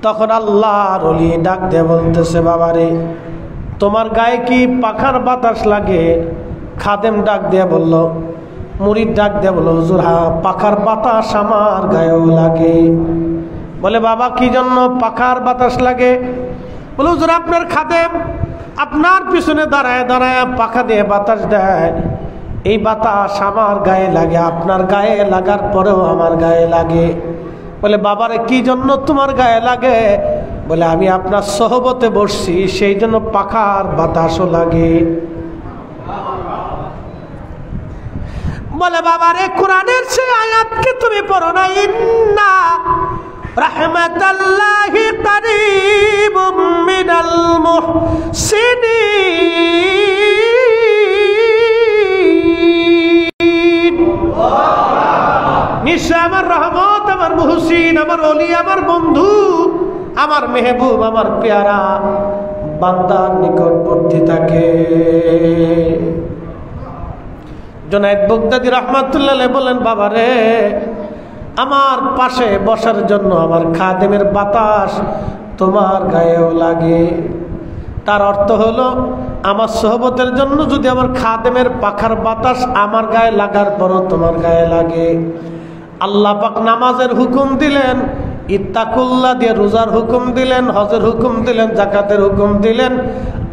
তখন আল্লাহর ওলি ডাক দিয়ে বলতেছে, বাবারে তোমার গায়ে কি পাখার বাতাস লাগে? খাদেম ডাক দিয়ে বলল, মুরিদ ডাক দিয়ে বলল, হুজুর হ্যাঁ, পাখার বাতাস আমার গায়েও লাগে। বলে, বাবা কি জন্য পাখার বাতাস লাগে? বলে, হুজুর আপনার খাদেম আপনার পিছনে দাঁড়ায় দাঁড়ায় পাখা দিয়ে বাতাস দেয়, এই বাতাস আমার গায়ে লাগে, আপনার গায়ে লাগার পরেও আমার গায়ে লাগে। বলে, বাবারে কি জন্য তোমার গায়ে লাগে? বলে, আমি আপনার সহবতে বসছি, সেই জন্য পাখার বাতাসও লাগে। বলে, বাবারে কোরআনের সেই আয়াতকে তুমি পড়ো না, ইন্না রাহমাতাল্লাহি কারীবুম মিনাল মুহসিনিন। নিশ্চয় আমার রহমত, আমার মুহসিন, আমার ওলি, আমার বন্ধু, আমার মেহবুব, আমার পেয়ারা বান্দার নিকটবর্তী থাকে। জুনাইদ বাগদাদি রাহমাতুল্লাহ আলাইহি বলেন, বাবারে আমার পাশে বসার জন্য আমার খাদেমের বাতাস তোমার গায়েও লাগে। তার অর্থ হলো, আমার সোহবতের জন্য যদি আমার খাদেমের পাখার বাতাস আমার গায়ে লাগার পরও তোমার গায়ে লাগে, আল্লাহ পাক নামাজের হুকুম দিলেন, ইত্তাকুল্লাহ দিয়ে রোজার হুকুম দিলেন, হজের হুকুম দিলেন, যাকাতের হুকুম দিলেন,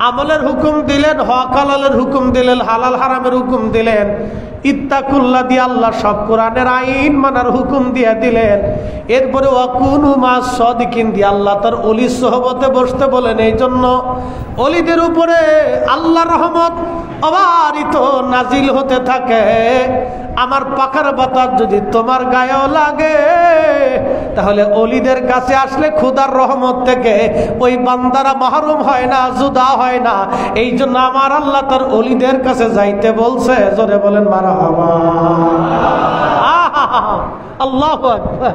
আমলের হুকুম দিলেন, হক হালালের হুকুম দিলেন, হালাল হারামের হুকুম দিলেন। ইত্তাকুল্লাহ দিয়ে আল্লাহ সব কোরআনের আইন মানার হুকুম দিয়ে দিলেন। এরপরে ওয়াকুনু মাস সাদিকিন দিয়ে আল্লাহ তার অলির সোহবতে বসতে বলেন। এই জন্য অলিদের উপরে আল্লাহর রহমত অবারিত নাজিল হতে থাকে। আমার পাখার বাতাস যদি তোমার গায়েও লাগে, তাহলে অলিদের কাছে আসলে খোদার রহমত থেকে ওই বান্দারা মাহরুম হয় না, জুদা হয় না। এই জন্য আমার আল্লাহ তার অলিদের কাছে যাইতে বলছে। জোরে বলেন মারহাবা। আল্লাহু আকবার।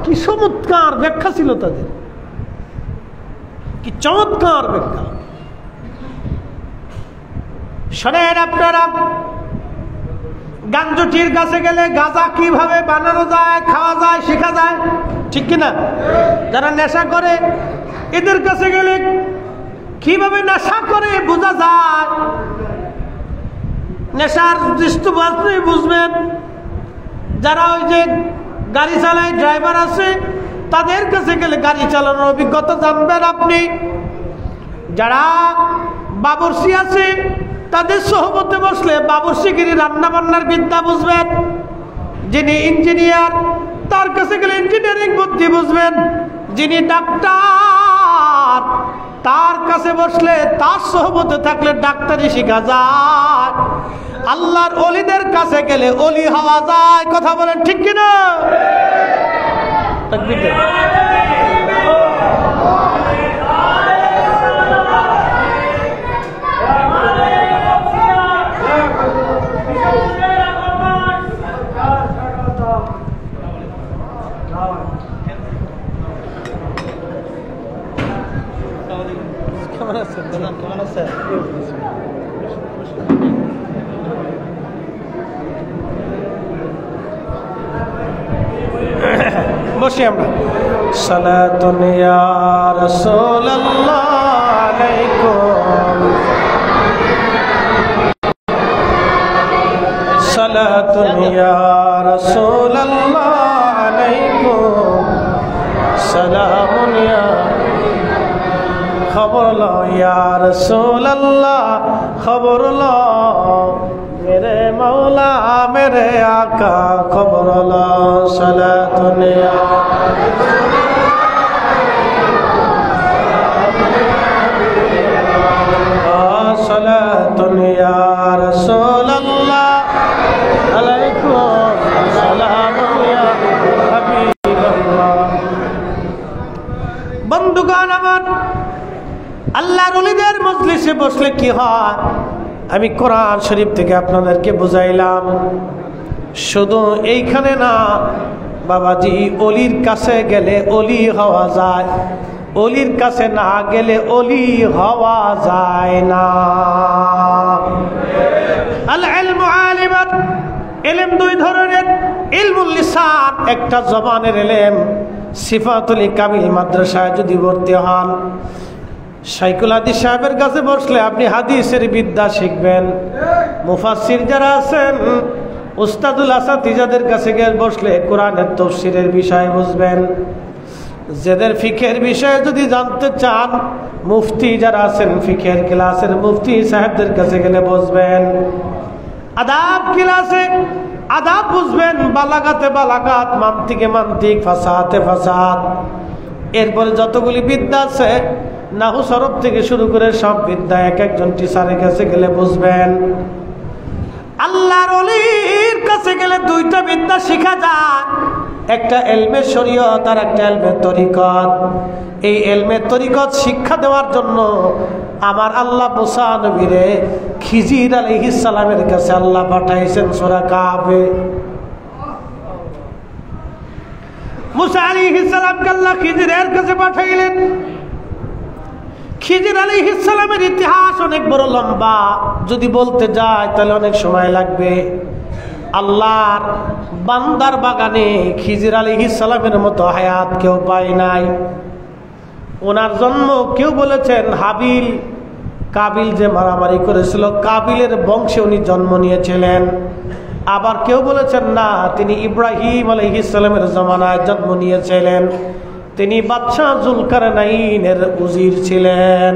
কি চমৎকার ব্যাখ্যা ছিল তাদের, কি চমৎকার ব্যাখ্যা। শোনেন আপনারা, গাঞ্জটির কাছে গেলে গাঁজা কিভাবে বানানো যায়, খাওয়া যায়, শেখা যায়, ঠিক কিনা? যারা নেশা করে এদের কাছে গেলে কিভাবে নেশা করে বোঝা যায়। নেশার দৃষ্টিবাদী বুঝবেন। যারা ওই যে গাড়ি চালায়, ড্রাইভার আছে, তাদের কাছে গেলে গাড়ি চালানোর অভিজ্ঞতা জানবেন আপনি। যারা বাবুর্চি আছে, তাদের সহবতে বসলে বাবুর্চিগিরি রান্না বান্নার বিদ্যা বুঝবেন। যিনি ইঞ্জিনিয়ার, তার কাছে গেলে ইঞ্জিনিয়ারিং বুদ্ধি বুঝবেন। যিনি ডাক্তার, তার কাছে বসলে, তার সহবতে থাকলে ডাক্তারি শেখা যায়। আল্লাহর অলিদের কাছে গেলে অলি হওয়া যায়। কথা বলেন ঠিক কিনা? তাকবীর দেন। কেমন আছেন? কেমন আছেন? বসি আমরা। সালাতুন ইয়া রাসূলুল্লাহ আলাইকুম, সালাতুন ইয়া রাসূলুল্লাহ আলাইকুম, সালামুন ইয়া খবর লো ইয়া রাসূলুল্লাহ, খবর লো मेरे मौला मेरे आका, खबर लो सलातुन या सलातुन या रसूलल्लाह अलैकुम सलामुन या हबीबल्लाह। बंधुगण আমার, আল্লাহর ওলিদের মজলিসে বসলে কি হয় আমি কোরআন শরীফ থেকে আপনাদেরকে বুঝাইলাম। শুধু এইখানে না বাবাজি, অলির কাছে গেলে অলি হওয়া যায়, অলির কাছে না গেলে অলি হওয়া যায় না। আল ইলমু আলিমান, ইলম দুই ধরনের। ইলমুল লিসান একটা জবানের ইলম। সিফাতুল কামিল মাদ্রাসায় যদি ভর্তি হন, শাইখুল হাদিস সাহেবের কাছে বসলে আপনি হাদিসের বিদ্যা শিখবেন। মুফাসসির যারা আছেন, উস্তাদুল আসাতিজাদের কাছে গিয়ে বসলে কোরআনের তাফসীরের বিষয় বুঝবেন। যাদের ফিকহের বিষয়ে যদি জানতে চান, মুফতি যারা আছেন ফিকহের ক্লাসের মুফতি সাহেবদের কাছে গেলে বুঝবেন। আদাব ক্লাসে আদাব বুঝবেন, বালাগাতে বালাগাত, মান্তিকে মান্তিক, ফাসাহাতে ফাসাহাত। এরপরে যতগুলি বিদ্যা আছে, নাহু সরফ থেকে শুরু করে সব বিদ্যা এক একজন টিচারের কাছে গেলে বুঝবেন। আল্লাহর ওলির কাছে গেলে দুইটা বিদ্যা শিখা যায়, একটা ইলমে শরীয়ত আর একটা ইলমে তরিকত। এই ইলমে তরিকত শিক্ষা দেওয়ার জন্য আমার আল্লাহ মুসা নবীরে খিজির আলাইহিস সালামের কাছে আল্লাহ পাঠাইছেন। সূরা কাহফে মুসা আলাইহিস সালামকে আল্লাহ খিজিরের কাছে পাঠাইলেন। খিজির আলাইহিস সালামের ইতিহাস অনেক বড় লম্বা, যদি বলতে যায় তাহলে অনেক সময় লাগবে। আল্লাহর বান্দার বাগানে খিজির আলাইহিস সালামের মতো হায়াত কেউ পায় নাই। ওনার জন্ম কেউ বলেছেন হাবিল কাবিল যে মারামারি করেছিল, কাবিলের বংশে উনি জন্ম নিয়েছিলেন। আবার কেউ বলেছেন না, তিনি ইব্রাহিম আলাইহিস সালামের জামানায় জন্ম নিয়েছিলেন, তিনি বাদশাহ জুলকারনাইনের উজির ছিলেন।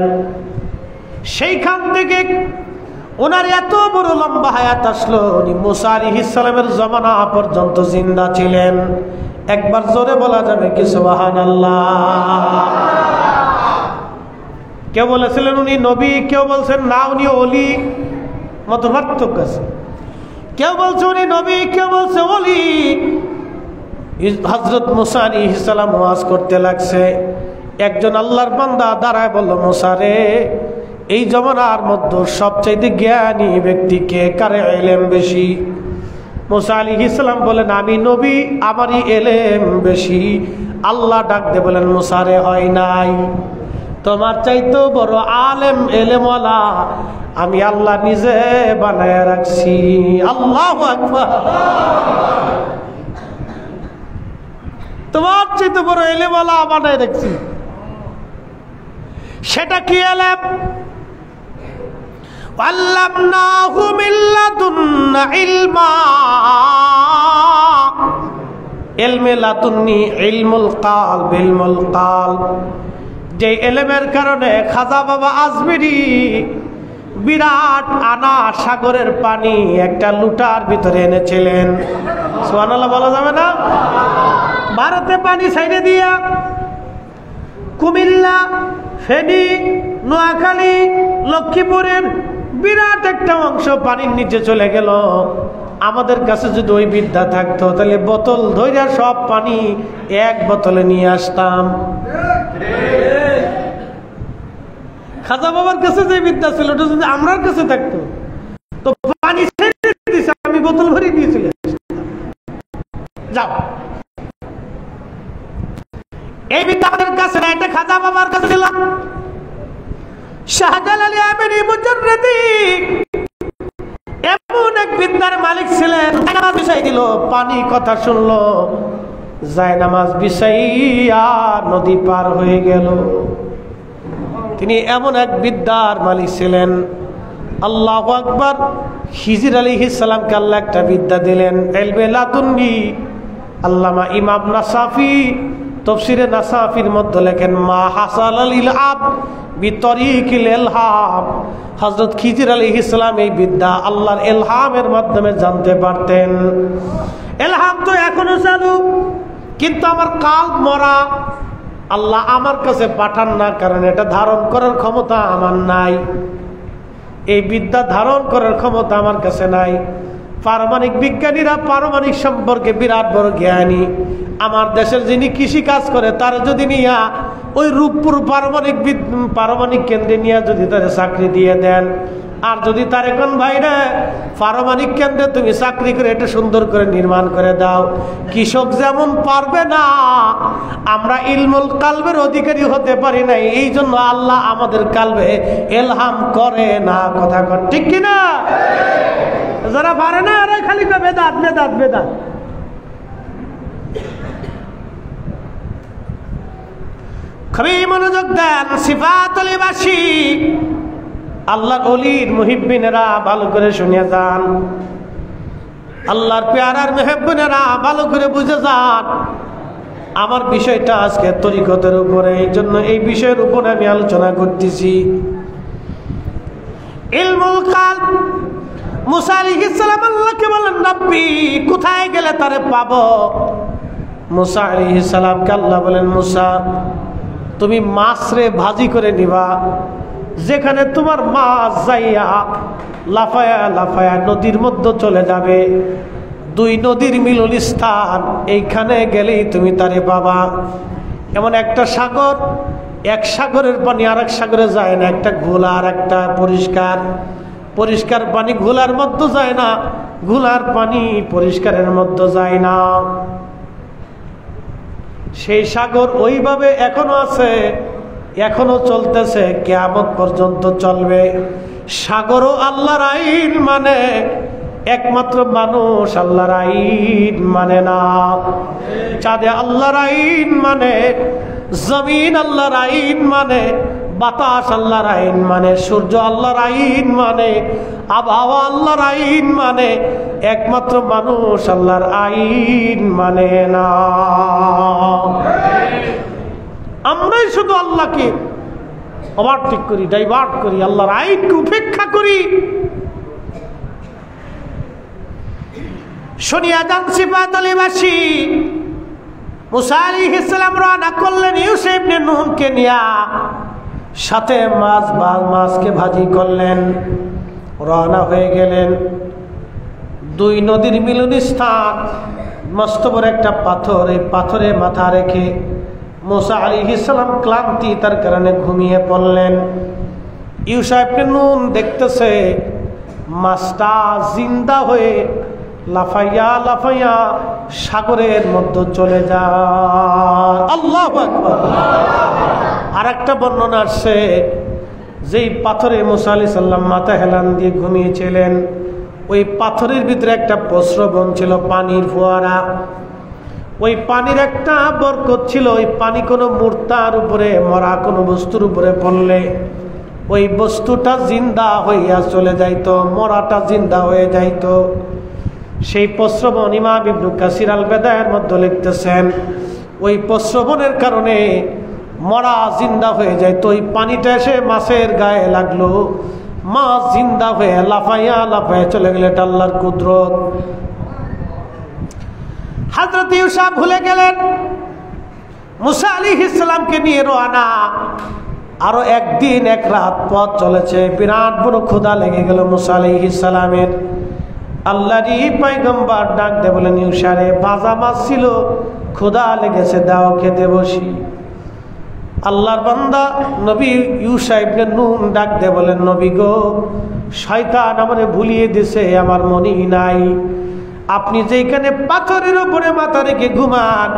সেইখান থেকে ওনার এত বড় লম্বা হায়াত আসলো, উনি মুসা আলাইহিস সালামের জামানা পর্যন্ত জিন্দা ছিলেন। একবার জোরে বলা যাবে কি সুবহানাল্লাহ? কেউ বলেছিলেন উনি নবী, কেউ বলছেন না উনি ওলি, মত পার্থক্য আছে। কেউ বলছে উনি নবী, কেউ বলছে ওলি। হযরত মুসা আলাইহিস সালাম ওয়াজ করতে লাগছে, একজন আল্লাহর বান্দা দাঁড়ায় বলল, মুসা রে, এই জমানার মধ্যে সবচাইতে জ্ঞানী ব্যক্তি কে, কারে ইলম বেশি? মুসা আলাইহিস সালাম বলেন, আমি নবী, আমারই ইলম বেশি। আল্লাহ ডাক দিয়ে বলেন, মুসা রে, হয় নাই, তোমার চাইতে বড় আলেম এলেমওয়ালা আমি আল্লাহ নিজে বানায় রাখছি। আল্লাহু আকবার। তোমার চাইতে বড় এলেমওয়ালা বানায় রাখছি। সেটা কি এলেম? আল্লামনাহু মিন লাদুন্না ইলমা। ইলমে লাদুন্নি ইলমুল কালব, ইলমুল কালব। যে এলেমের কারণে খাজা বাবা আজমিরি বিরাট আনা সাগরের পানি একটা লুটার ভিতরে এনেছিলেন। সুবহানাল্লাহ বলা যাবে না? ভারতে পানি ছাইড়ে দিয়া কুমিল্লা, ফেনী, নোয়াখালী, লক্ষ্মীপুরের বিরাট একটা অংশ পানির নিচে চলে গেল। আমাদের কাছে যদি ওই বিদ্যা থাকতো তাহলে বোতল ধইরা সব পানি এক বোতলে নিয়ে আসতাম। খাজা বাবার কাছে যে বিদ্যা ছিল ওটা যদি আমার কাছে থাকতো তো পানি ছেড়ে দিয়েছে, আমি বোতল ভরে দিয়েছিল। যাও, এই বিদ্যা আমাদের কাছে না, এটা খাজা বাবার কাছে দিলাম। শাহজালাল আমিনী মুজাররদি এমন এক বিদ্যার মালিক ছিলেন, নামাজ বিছাই দিল, পানি কথা শুনলো, যায় নামাজ বিছাইয়া নদী পার হয়ে গেল। তিনি এমন এক বিদ্যার মালিক ছিলেন। আল্লাহু আকবার। খিজির আলাইহিস সালামকে আল্লাহ একটা বিদ্যা দিলেন, ইলমে লাদুন্নি। আল্লামা ইমাম নাসাফি তাফসীরে নাসাফির মধ্যে লেখেন, মা হাসালাল ইলহাম বিতরিকিল ইলহাম। হযরত খিজির আলাইহিস সালাম এই বিদ্যা আল্লাহর ইলহামের মাধ্যমে জানতে পারতেন। ইলহাম তো এখনো চালু, কিন্তু আমার কালব মরা। আল্লাহ আমার কাছে পাঠান না, কারণ এটা ধারণ করার ক্ষমতা আমার নাই। এই বিদ্যা ধারণ করার ক্ষমতা আমার কাছে নাই। পারমাণবিক বিজ্ঞানীরা পারমাণবিক সম্পর্কে বিরাট বড় জ্ঞানী। আমার দেশের যিনি কৃষি কাজ করে তার যদি নিয়া ওই রূপপুর পারমাণবিক কেন্দ্রে নিয়ে যদি তার চাকরি দিয়ে দেন, আর যদি তার এখন ভাইরা পারমাণবিক কেন্দ্রে তুমি চাকরি করে এটা সুন্দর করে নির্মাণ করে দাও, কৃষক যেমন পারবে না, আমরা ইলমুল কালবের অধিকারী হতে পারি নাই। এই জন্য আল্লাহ আমাদের কালবে ইলহাম করে না। কথা কর ঠিক কিনা? যারা পারে না এরা খালি বেদাত বেদাত বেদাত। খুবই মনোযোগ দেন। সিফাতুল ইবাসি আল্লাহর ওলির মুহিব্বিনেরা ভালো করে শুনে যান। আল্লাহর পেয়ারার মুহিব্বিনেরা ভালো করে বুঝে যান। আমার বিষয়টা আজকে তরিকতের উপরে, এই জন্য এই বিষয়ের উপরে আমি আলোচনা করতেছি। ইলমুল কালব। মুসা আলাইহিস সালাম আল্লাহকে বলেন, রব্বি, কোথায় গেলে তারে পাবো? মুসা আলাইহিস সালামকে আল্লাহ বলেন, মুসা, তুমি মাছরে ভাজি করে নিবা, যেখানে তোমার মাছ যাইয়া লাফায়া লাফায়া নদীর মধ্যে চলে যাবে, দুই নদীর মিলন স্থান, এইখানে গেলেই তুমি তারে পাবা। এমন একটা সাগর, এক সাগরের পানি আর এক সাগরে যায় না, একটা ঘোলা আর একটা পরিষ্কার। পরিষ্কার পানি ঘোলার মধ্যে যায় না, ঘোলার পানি পরিষ্কারের মধ্যে যায় না। সেই সাগর ওইভাবে এখনো আছে, এখনো চলতেছে, কিয়ামত পর্যন্ত চলবে। সাগরও আল্লাহর আইন মানে, একমাত্র মানুষ আল্লাহর আইন মানে না। চাঁদে আল্লাহর আইন মানে, জমিন আল্লাহর আইন মানে, বাতাস আল্লাহর আইন মানে, সূর্য আল্লাহর আইন মানে, আবহাওয়া আল্লাহর আইন মানে। একমাত্র মানুষ আল্লাহর আইন মানে না। আমরাই শুধু আল্লাহকে ওভারটেক করি, ডাইভার্ট করি, আল্লাহর আইনকে উপেক্ষা করি। শুনিয়া যান সিফাত আলীবাসী, মুসা আলাইহিস সালাম রওনা করলেন ইউসুফ ইবনে নুনকে নিয়া, সাথে মাছকে ভাজি করলেন, রওনা হয়ে গেলেন। দুই নদীর মিলন স্থান, মস্ত বড় একটা পাথর, এই পাথরে মাথা রেখে মুসা আলাইহিস সালাম ক্লান্তি তার কারণে ঘুমিয়ে পড়লেন। ইউসুফ ইবনে নুন দেখতেছে মাছটা জিন্দা হয়ে লাফাইয়া লাফাইয়া সাগরের মধ্যে চলে যায়। আল্লাহু আকবার। আর একটা বর্ণনা আসছে, যেই পাথরে মুসা আলাইহিস সালাম মাথা হেলান দিয়ে ঘুমিয়েছিলেন, ওই পাথরের ভিতরে একটা প্রস্রবণ ছিল, পানির ফোয়ারা। ওই পানির একটা বরকত ছিল। ওই পানি কোনো মূর্তার উপরে, মরা কোনো বস্তুর উপরে পড়লে ওই বস্তুটা জিন্দা হইয়া চলে যাইতো, মরাটা জিন্দা হয়ে যাইতো। সেই প্রস্রবণ ইমাম ইবনে কাসির আল বেদায়ের মধ্যে লিখতেছেন, ওই প্রস্রবণের কারণে মরা জিন্দা হয়ে যাইতো। ওই পানিটা এসে মাছের গায়ে লাগলো, মাছ জিন্দা হয়ে লাফাইয়া লাফাইয়া চলে গেলে। এটা আল্লাহর কুদরত। হযরত ইউসুফ ভুলে গেলেন, মুসা আলাইহিস সালামকে নিয়ে রওনা। আরো একদিন এক রাত পথ চলেছে, বিরাট বড় ক্ষুধা লেগে গেল মুসা আলাইহিস সালামের। আল্লাহরই পয়গম্বর ডাক দিয়ে বলেন, ইউসুফে ভাজা মাছ ছিল, ক্ষুধা লেগেছে, দাও খেতে বসি। আল্লাহর বান্দা নবী ইউসুফ ইবনে নুন ডাক দিয়ে বলেন, নবী গো, শয়তান আমারে ভুলিয়ে দিছে, আমার মনেই নাই। আপনি যেখানে পাথরের উপরে মাথা রেখে ঘুমান,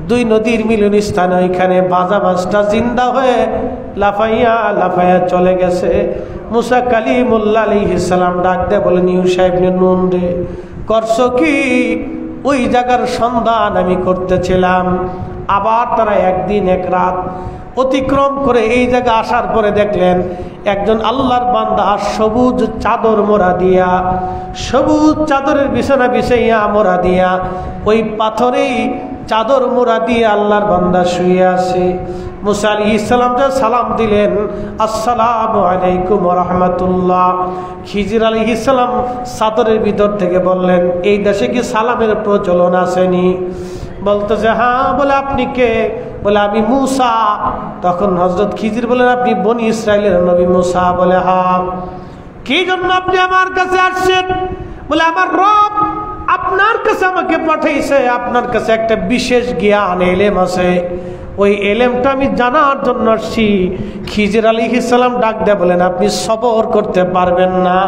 দুই নদীর মিলন স্থানে, ওইখানে ভাজা মাছটা জিন্দা হয়ে লাফাইয়া লাফাইয়া চলে গেছে। মুসা কালিমুল্লাহ আলাইহিস সালাম ডাক দিয়ে বলেন, ইউসুফ ইবনে নুন রে, করছো কি? ওই জায়গার সন্ধান আমি করতেছিলাম। আবার তারা একদিন এক রাত অতিক্রম করে এই জায়গা আসার পরে দেখলেন একজন আল্লাহর বান্দা সবুজ চাদর মোড়া দিয়া, সবুজ চাদরের বিছানা বিছাইয়া মোড়া দিয়া, ওই পাথরেই চাদর মোড়া দিয়ে আল্লাহর বান্দা শুয়ে আছে। মুসা আলাইহিস সালাম সালাম দিলেন, আসসালামু আলাইকুম ওয়া রাহমাতুল্লাহ। খিজির আলাইহিস সালাম চাদরের ভিতর থেকে বললেন, এই দেশে কি সালামের প্রচলন আসেনি? বলতেছে হ্যাঁ। বলে আপনি কে? বলে আমি মুসা। তখন হযরত খিজির বলেন, আপনি বনি ইসরাইলের নবী মুসা? বলে হ্যাঁ। কি জন্য আপনি আমার কাছে আসছেন? বলে আমার রব আপনার কাছে আমাকে পাঠাইছে, আপনার কাছে একটা বিশেষ জ্ঞান এলেম আছে, ওই এলেমটা আমি জানার জন্য আসছি। খিজির আলাইহিস সালাম ডাক দেয়া বলেন, আপনি সবর করতে পারবেন না,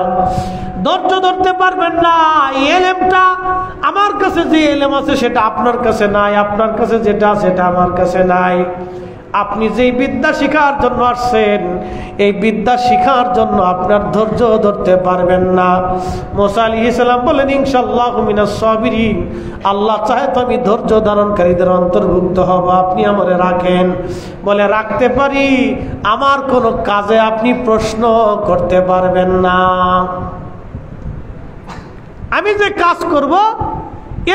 ধৈর্য ধরতে পারবেন না। এলেমটা আমার কাছে যে এলেম আছে সেটা আপনার কাছে নাই, আপনার কাছে যেটা সেটা আমার কাছে নাই। আপনি যেই বিদ্যা শিখার জন্য আসছেন, এই বিদ্যা শিখার জন্য আপনার ধৈর্য ধরতে পারবেন না। মুসা আলাইহিস সালাম বলেন, ইনশাআল্লাহু মিনাস সাবিরিন, আল্লাহ চাহে তো আমি ধৈর্য ধারণকারীদের অন্তর্ভুক্ত হব, আপনি আমারে রাখেন। বলে রাখতে পারি, আমার কোনো কাজে আপনি প্রশ্ন করতে পারবেন না। আমি যে কাজ করব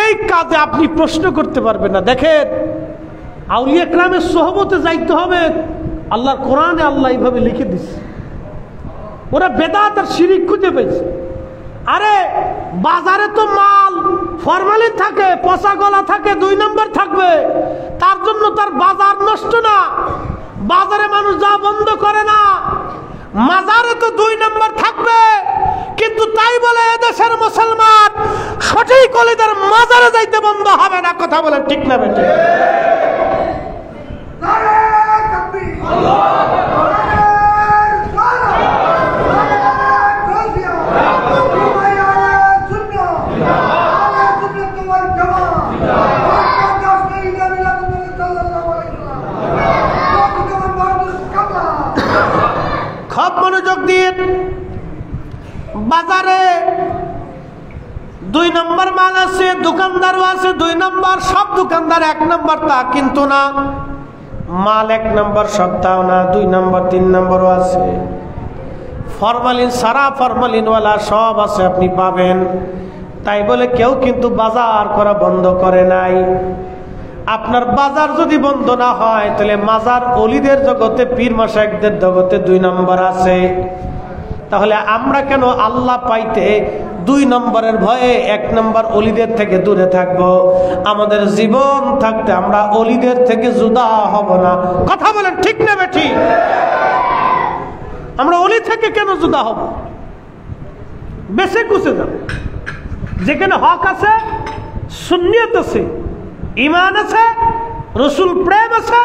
এই কাজে আপনি প্রশ্ন করতে পারবেন না। দেখেন, আউলিয়া কেরামের সোহবতে যাইতে হবে, আল্লাহর কোরআনে আল্লাহ এইভাবে লিখে দিচ্ছে। ওরা বেদাত আর শিরিক খুঁজে পেয়েছে। আরে বাজারে তো মাল ফরমালিন থাকে, পচা গলা থাকে, 2 নম্বর থাকবে, তার জন্য তার বাজার নষ্ট না। বাজারে মানুষ যা বন্ধ করে না, মাজারে তো 2 নম্বর থাকবে। কিন্তু তাই বলে এদেশের মুসলমান সঠিক ওলিদের মাজারে যাইতে বন্ধ হবে না। কথা বলেন ঠিক না বেটে? খুব মনোযোগ দিয়ে বাজারে 2 নম্বর মাল আছে, দোকানদারও আছে 2 নম্বর। সব দোকানদার 1 নম্বর তা কিন্তু না, মাল 1 নম্বর সপ্তাহ না, 2 নম্বর 3 নম্বরও আছে। ফরমালিন সারা ফরমালিনওয়ালা সব আছে, আপনি পাবেন। তাই বলে কেউ কিন্তু বাজার করা বন্ধ করে নাই। আপনার বাজার যদি বন্ধ না হয় তাহলে মাজার অলিদের জগতে, পীর মাশায়েখদের জগতে 2 নম্বর আছে। তাহলে আমরা কেন আল্লাহ পাইতে 2 নম্বরের ভয়ে 1 নম্বর অলিদের থেকে দূরে থাকব? আমাদের জীবন থাকতে আমরা অলিদের থেকে জুদা হব না। কথা বলেন ঠিক না বেঠিক? আমরা অলি থেকে কেন জুদা হব? বেঁচে কুচে যাব। যেখানে হক আছে, সুন্নিয়ত আছে, ঈমান আছে, রাসূল প্রেম আছে,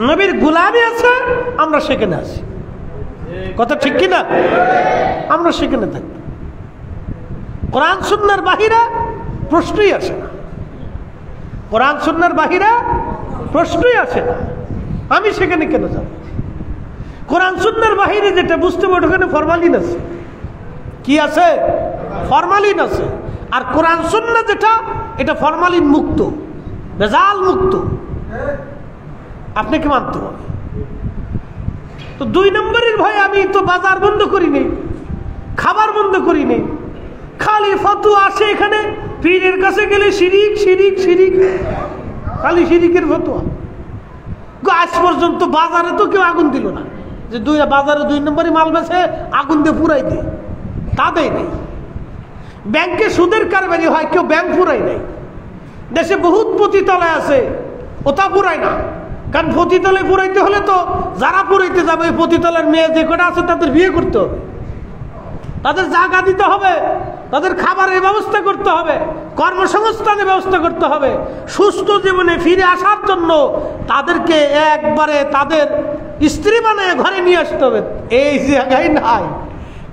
নবীর গোলামি আছে, আমরা সেখানে আছি। কথা ঠিক কি না? আমরা সেখানে থাকি। কোরআন সুন্নাহর বাহিরে প্রশ্নই আসে না। কোরআন সুন্নাহর বাহিরে প্রশ্নই আসে না। আমি সেখানে কেন যাব? কোরআন সুন্নাহর বাহিরে যেটা বুঝতে পারো ওখানে ফরমালিন আছে। কি আছে? ফরমালিন আছে। আর কোরআন সুন্নাহ যেটা, এটা ফরমালিন মুক্ত, ভেজাল মুক্ত। আপনাকে মানতে হবে। তো 2 নম্বরের ভয়ে আমি তো বাজার বন্ধ করি নেই, খাবার বন্ধ করি নেই। খালি ফতোয়া আসে এখানে, পীরের কাছে গেলে শিরিক শিরিক শিরিক, খালি শিরিকের ফতোয়া। আজ পর্যন্ত বাজারে তো কেউ আগুন দিল না যে বাজারে 2 নম্বরে মাল বেছে আগুন দিয়ে পুরাই দেয়, তা দেয় নেই। ব্যাংকে সুদের কারবারি হয়, কেউ ব্যাংক পুরাই নেই। দেশে বহুত পতিতালয় আছে, ওটা পুরাই না। কারণ পতিতালয় পুরাইতে হলে তো যারা পুরাইতে যাবে ওই পতিতালয়ের মেয়ে যে কটা আছে তাদের বিয়ে করতে হবে, তাদের জায়গা দিতে হবে, তাদের খাবারের ব্যবস্থা করতে হবে, কর্মসংস্থানের ব্যবস্থা করতে হবে। সুস্থ জীবনে ফিরে আসার জন্য তাদেরকে একবারে তাদের স্ত্রী বানিয়ে ঘরে নিয়ে আসতে হবে। এই জায়গায় নাই।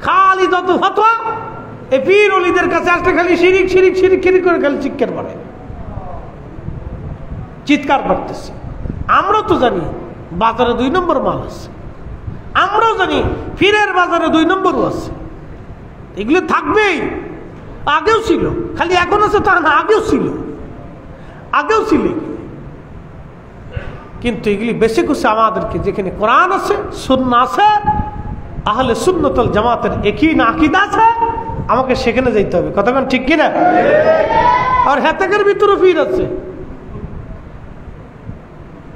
খালি যত ফতোয়া, এই পীর ওলিদের কাছে আসলে খালি শিরিক শিরিক শিরিক শিরিক করে খালি চিৎকার করে, চিৎকার করতেছে। আমরা তো জানি বাজারে 2 নম্বর মাল আছে, আমরাও জানি পীরের বাজারে 2 নম্বরও আছে। এগুলো থাকবেই, আগেও ছিল, খালি এখন আছে তা না, আগেও ছিল, আগেও ছিল। কিন্তু এগুলি বেশি কিছু আমাদেরকে, যেখানে কোরআন আছে, সুন্নাহ আছে, আহলে সুন্নাত ওয়াল জামাতের একই আকীদা আছে, আমাকে সেখানে যেতে হবে। কতক্ষণ ঠিক কিনা? আর হেতাকের ভিতরে পীর আছে,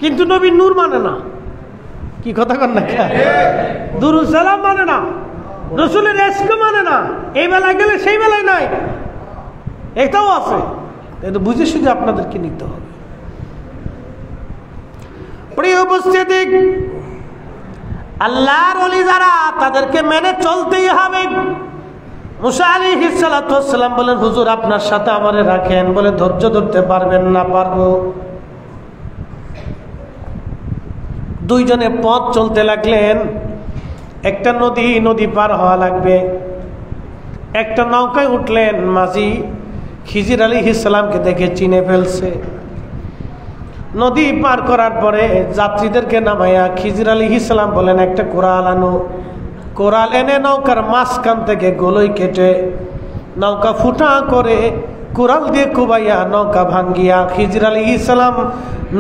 কিন্তু নবীর নূর মানে না। কি কথা কন না? দুরূদ সালাম মানে না, রাসূলের ইশক মানে না। এই বেলায় গেলে সেই বেলায় নাই, এটাও আছে। এটা বুঝে শুধু আপনাদেরকে নিতে হবে। প্রিয় উপস্থিতি, আল্লাহর ওলি যারা, তাদেরকে মেনে চলতেই হবে। মুসা আলাইহিস সালাতু ওয়াস সালাম বলেন, হুজুর আপনার সাথে আমারে রাখেন। বলে, ধৈর্য ধরতে পারবেন না? পারবো। 2 জনে পথ চলতে লাগলেন। একটা নদী পার হওয়া লাগবে। একটা নৌকায় উঠলেন। মাঝি খিজির আলাইহিস সালামকে দেখে চিনে ফেলছে। নদী পার করার পরে যাত্রীদেরকে নামাইয়া খিজির আলাইহিস সালাম বলেন, একটা কোরাল আনো। কোরাল এনে নৌকার মাঝখান থেকে গোলই কেটে নৌকা ফুটা করে কোরাল দিয়ে কুবাইয়া নৌকা ভাঙ্গিয়া খিজির আলাইহিস সালাম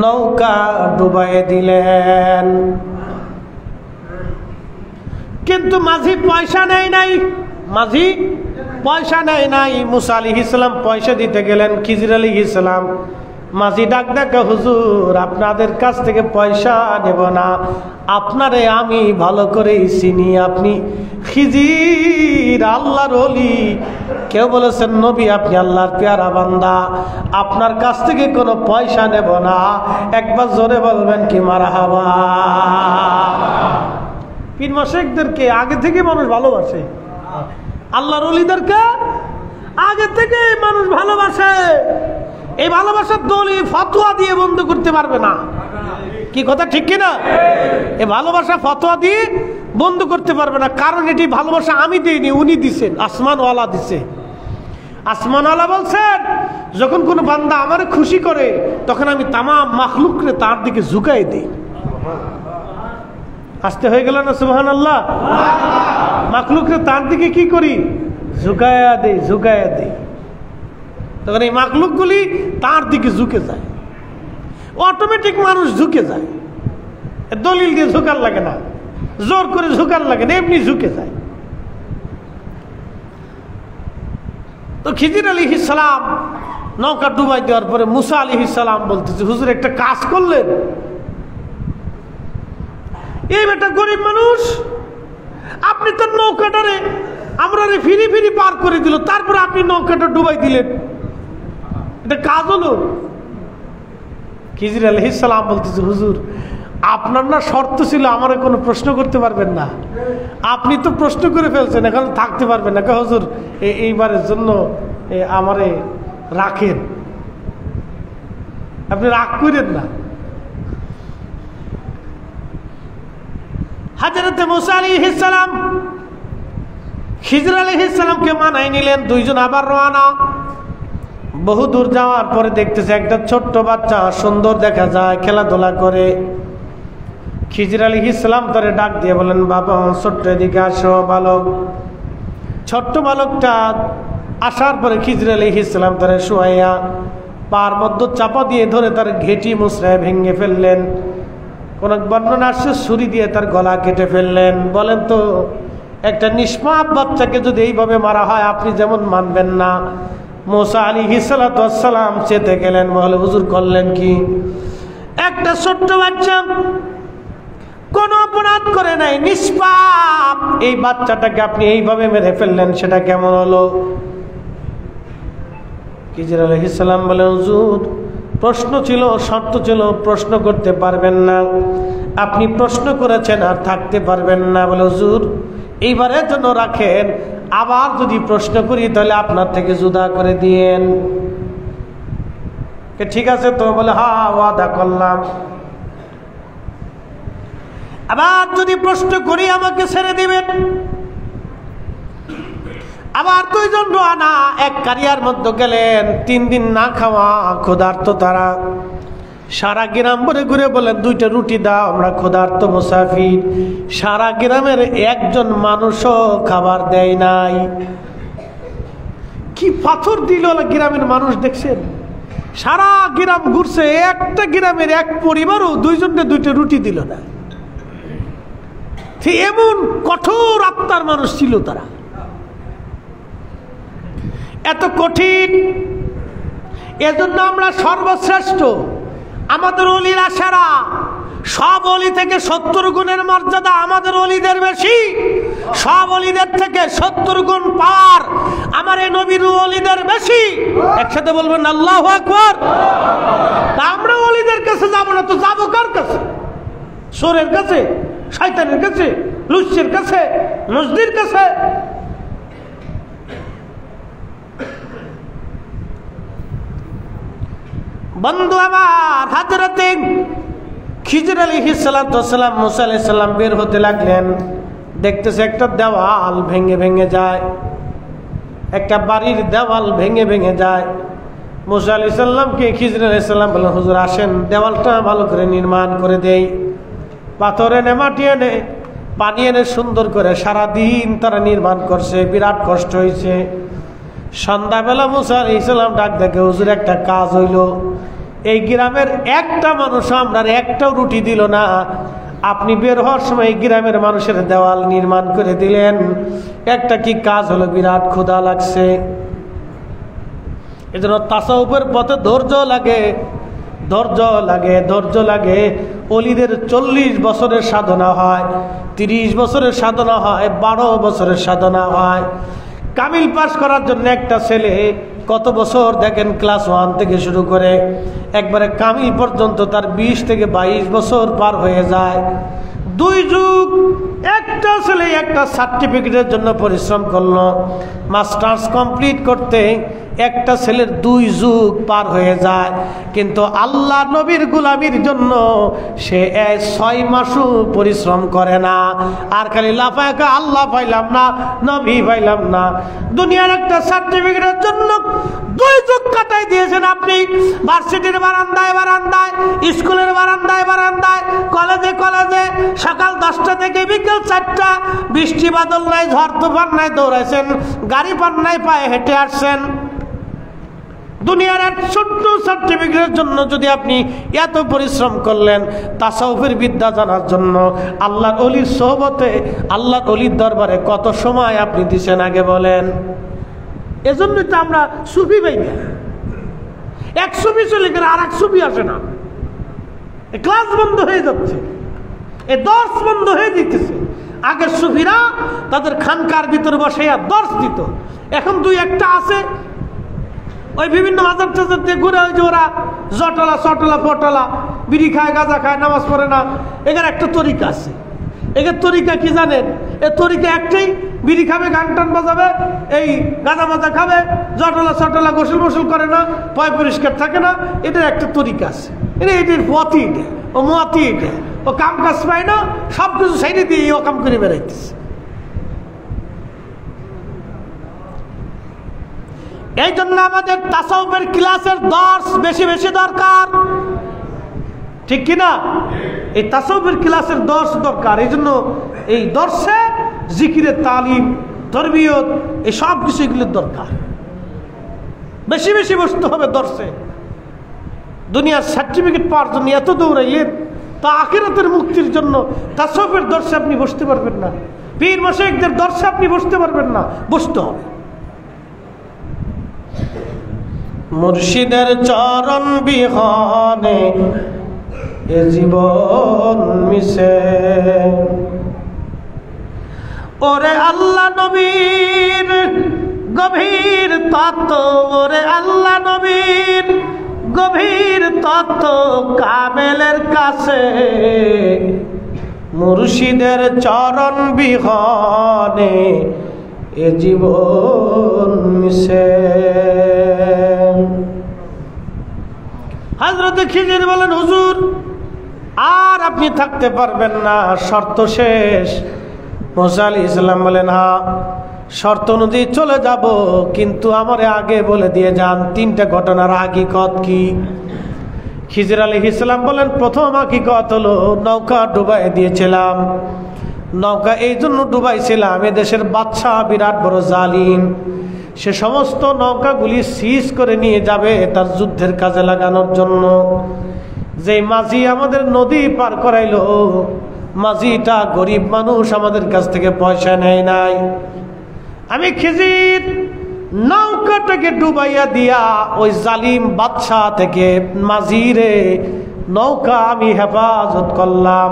নৌকা ডুবাইয়ে দিলেন। কিন্তু মাঝি পয়সা নেয় নাই, মাঝি পয়সা নেয় নাই। মুসা আলাইহিস সালাম পয়সা দিতে গেলেন। খিজির আলাইহিস সালাম মাঝি ডাক ডাকা, হুজুর আপনাদের কাছ থেকে পয়সা নেব না, আপনারে আমি ভালো করেই চিনি, আপনি খিজির আল্লাহর ওলি। কেউ বলেছেন নবী আপনি আল্লাহর পেয়ারা বান্দা, আপনার কাছ থেকে কোনো পয়সা নেব না। একবার জোরে বলবেন কি মারহাবা। পীর মাশায়েখদেরকে আগে থেকে মানুষ ভালোবাসে, আল্লাহর ওলিদেরকে আগে থেকে মানুষ ভালোবাসে। এই ভালোবাসার দলিল ফতোয়া দিয়ে বন্ধ করতে পারবে না। কি কথা ঠিক কিনা? এই ভালোবাসা ফতোয়া দিয়ে বন্ধ করতে পারবে না। কারণ এটি ভালোবাসা আমি দিইনি, উনি দিছেন, আসমানওয়ালা দিছে। আসমানওয়ালা বলছেন, যখন কোনো বান্দা আমারে খুশি করে তখন আমি তামাম মাখলুকরে তার দিকে ঝুঁকাই দিই। আসতে হয়ে গেল না সুবহানাল্লাহ? মাখলুকরে তার দিকে কি করি? ঝুঁকায়া দেই, ঝুঁকায়া দেই। তখন এই মাখলুকগুলি তার দিকে ঝুঁকে যায়, অটোমেটিক মানুষ ঝুঁকে যায়। দলিল দিয়ে ঝুঁকার লাগে না, জোর করে ঝুঁকার লাগে না, এমনি ঝুঁকে যায়। তো খিজির আলাইহিস সালাম নৌকা ডুবাই দেওয়ার পরে মুসা আলাইহিস সালাম বলতেছে, হুজুর একটা কাজ করলেন, এই বেটা গরিব মানুষ, আপনি তো নৌকাটারে আমরা ফিরি ফিরি পার করে দিল, তারপরে আপনি নৌকাটা ডুবাই দিলেন, এটা কাজ হলো? খিজির আলাইহিস সালাম বলতেছে, হুজুর আপনার না শর্ত ছিল আমারে কোনো প্রশ্ন করতে পারবেন না, আপনি তো প্রশ্ন করে ফেলছেন, এখন থাকতে পারবেন না, হুজুর এইবারের জন্য আমারে রাখেন, আপনি রাগ করেন না। হযরত মুসা আলাইহিস সালাম খিজির আলাইহিস সালামকে মানায় নিলেন, দুইজন আবার রওনা। বহু দূর যাওয়ার পরে দেখতেছে একটা ছোট্ট বাচ্চা, সুন্দর দেখা যায়, খেলাধুলা করে। খিজির আলাইহিস সালাম তারে ডাক দিয়ে বলেন, বাবা ছোট্ট এদিকে আসো বালক। ছোট্ট বালকটা আসার পরে খিজির আলাইহিস সালাম তারে শুয়াইয়া পার মধ্যে চাপা দিয়ে ধরে তার ঘেঁটি মুচড়ায় ভেঙে ফেললেন। কোন বর্ণনা আসছে ছুরি দিয়ে তার গলা কেটে ফেললেন। বলেন তো, একটা নিষ্পাপ বাচ্চাকে যদি এইভাবে মারা হয় আপনি যেমন মানবেন না, মুসা আলাইহিস সালাম চেতে গেলেন, বলে হুজুর করলেন কি? একটা ছোট্ট বাচ্চা কোন অপরাধ করে নাই, নিষ্পাপ, এই বাচ্চাটাকে আপনি এইভাবে মেরে ফেললেন, সেটা কেমন হলো? খিজির আলাইহিস সালাম বলে, হুজুর প্রশ্ন ছিল, শর্ত ছিল, প্রশ্ন করতে পারবেন না, আপনি প্রশ্ন করেছেন আর থাকতে পারবেন না, বলে হুজুর এইবারের জন্য রাখেন, আবার যদি প্রশ্ন করি তাহলে আপনার থেকে জুদা করে দিয়েন। ঠিক আছে তো? বলে হ্যাঁ, ওয়াদা করলাম। আবার যদি প্রশ্ন করি আমাকে ছেড়ে দিবেন। আবার দুইজন রওনা, এক কারিয়ার মধ্যে গেলেন, 3 দিন না খাওয়া, ক্ষুধার্ত তারা। সারা গ্রাম ভরে ঘুরে বলেন, 2টা রুটি দাও, আমরা ক্ষুধার্ত মুসাফির। সারা গ্রামের একজন মানুষও খাবার দেয় নাই। কি পাথর দিল গ্রামের মানুষ, দেখছেন? সারা গ্রাম ঘুরছে, একটা গ্রামের এক পরিবারও 2জনকে 2টা রুটি দিল না। এমন কঠোর আত্মার মানুষ ছিল তারা, এত কঠিন। এজন্য আমরা সর্বশ্রেষ্ঠ। আমাদের ওলিরা সেরা, সব ওলি থেকে 70 গুণের মর্যাদা আমাদের ওলিদের বেশি, সব ওলিদের থেকে 70 গুণ পাওয়ার আমার এই নবীর ওলিদের বেশি। একসাথে বলবেন আল্লাহু আকবার। তা আমরা ওলিদের কাছে যাবো না তো যাবো কার কাছে? চোরের কাছে, শয়তানের কাছে, লুচ্ছের কাছে, নজদির কাছে? বন্ধু আমার, হযরতে খিজির আলাইহিস সালাম মুসা আলাইহিস সালাম বের হতে লাগলেন, দেখতেছে একটা দেওয়াল ভেঙে ভেঙে যায়, একটা বাড়ির দেওয়াল ভেঙে ভেঙে যায়। মুসা আলাইহিস সালামকে খিজির আলাইহিস সালাম বললেন, হুজুর আসেন দেওয়ালটা ভালো করে নির্মাণ করে দেই। পাথর এনে, মাটি এনে, পানি এনে সুন্দর করে সারাদিন তারা নির্মাণ করছে, বিরাট কষ্ট হয়েছে। সন্ধ্যাবেলা মুসা আলাইহিস সালাম ডাক দেখে, হুজুর একটা কাজ হইল, এই গ্রামের একটা মানুষ আপনার একটাও রুটি দিল না, আপনি বের হওয়ার সময় এই গ্রামের মানুষের দেওয়াল নির্মাণ করে দিলেন, একটা কি কাজ হলো? বিরাট ক্ষুধা লাগছে। এজন্য তাসাউফের পথে ধৈর্য লাগে, ধৈর্য লাগে, ধৈর্য লাগে। ওলিদের 40 বছরের সাধনা হয়, 30 বছরের সাধনা হয়, 12 বছরের সাধনা হয়। কামিল পাস করার জন্য একটা ছেলে কত বছর দেখেন, ক্লাস 1 থেকে শুরু করে একবারে কামিল পর্যন্ত তার 20 থেকে 22 বছর পার হয়ে যায়। 2 যুগ একটা ছেলে একটা সার্টিফিকেটের জন্য পরিশ্রম করলো, মাস্টার্স কমপ্লিট করতে একটা ছেলের 2 যুগ পার হয়ে যায়। কিন্তু আল্লাহ নবীর গোলামির জন্য সে 6 মাসও পরিশ্রম করে না, আর খালি লাফায় আল্লাহ পাইলাম না, নবী পাইলাম না। দুনিয়ার একটা সার্টিফিকেটের জন্য 2 যুগ কাটাই দিয়েছেন আপনি, ভার্সিটির বারান্দায় বারান্দায়, স্কুলের বারান্দায় বারান্দায়, কলেজে কলেজে, সকাল 10টা থেকে বিকেল 4টা, বৃষ্টি বাদল নাই, ঝড় তুফান নাই, দৌড়াইছেন, গাড়ি পান নাই, পায়ে হেঁটে আসছেন। দুনিয়ার এক ছোট্ট সার্টিফিকেটের জন্য যদি আপনি এত পরিশ্রম করলেন, তাসাউফের বিদ্যা জানার জন্য আল্লাহর ওলির সোহবতে, আল্লাহর ওলির দরবারে কত সময় আপনি দিছেন আগে বলেন? এজন্যই তো আমরা সুফি পাই না। এক সুফি চলে গেলে আর এক সুফি আসে না, ক্লাস বন্ধ হয়ে যাচ্ছে, এ দর্শ বন্ধ হয়ে দিতেছে। আগের সুফিরা তাদের খানকার ভিতরে বসে দর্শ দিত, এখন দুই একটা আছে ওই বিভিন্ন মাজার টাজার দিয়ে ঘুরে, ওই যে ওরা জটলা চটলা পটলা বিড়ি খায়, গাঁজা খায়, নামাজ পড়ে না। এখানে একটা তরিকা আছে, এখানে তরিকা কি জানেন? এ তরিকা একটাই, বিড়ি খাবে, গান টান বাজাবে, এই গাঁজা মাজা খাবে, জটলা চটলা, গোসল গোসল করে না, পয় পরিষ্কার থাকে না। এটার একটা তরিকা আছে, এটার পথই এটা, ও মতি এটা, ও কাম কাজ পায় না, সব কিছু সাইডে দিয়ে ও কাম করে বেড়াইতেছে। এই জন্য আমাদের তাসাউফের ক্লাসের দর্শ বেশি বেশি দরকার, ঠিক কিনা? এই তাসাউফের ক্লাসের দর্শ দরকার। এই জন্য এই দর্শে জিকিরের তালিম, তরবিয়ত, এই সব কিছু এগুলোর দরকার। বেশি বেশি বসতে হবে দর্শে। দুনিয়ার সার্টিফিকেট পাওয়ার জন্য এত দৌড়াইলেন, তা আখিরাতের মুক্তির জন্য তাসাউফের দর্শে আপনি বসতে পারবেন না, পীর মাশায়েখদের দর্শে আপনি বসতে পারবেন না, বসতে হবে। মুর্শিদের চরণ বিহনে এ জীবন মিশে, ওরে আল্লাহ নবীর গভীর তত্ত্ব, ওরে আল্লাহ নবীর গভীর তত্ত্ব কামেলের কাছে, মুর্শিদের চরণ বিহনে এ জীবন মিশে। হযরত খিজির বলেন, হুজুর আর আপনি থাকতে পারবেন না, শর্ত শেষ। মুসা আলাইহিস সালাম বলেন, হ্যাঁ শর্ত অনুযায়ী চলে যাব, কিন্তু আমারে আগে বলে দিয়ে যান তিনটা ঘটনার হাকিকত কি। খিজির আলাইহিস সালাম বলেন, প্রথম হাকিকত হলো নৌকা ডুবাই দিয়েছিলাম। নৌকা এই জন্য ডুবাইছিলাম, এদেশের বাদশাহ বিরাট বড় জালিম, সে সমস্ত নৌকাগুলি সিজ করে নিয়ে যাবে তার যুদ্ধের কাজে লাগানোর জন্য। যে মাঝি আমাদের নদী পার করাইলো, মাঝিটা গরিব মানুষ, আমাদের কাছ থেকে পয়সা নেয় নাই। আমি খিজির নৌকাটাকে ডুবাইয়া দিয়া ওই জালিম বাদশাহ থেকে মাঝিরে নৌকা আমি হেফাজত করলাম,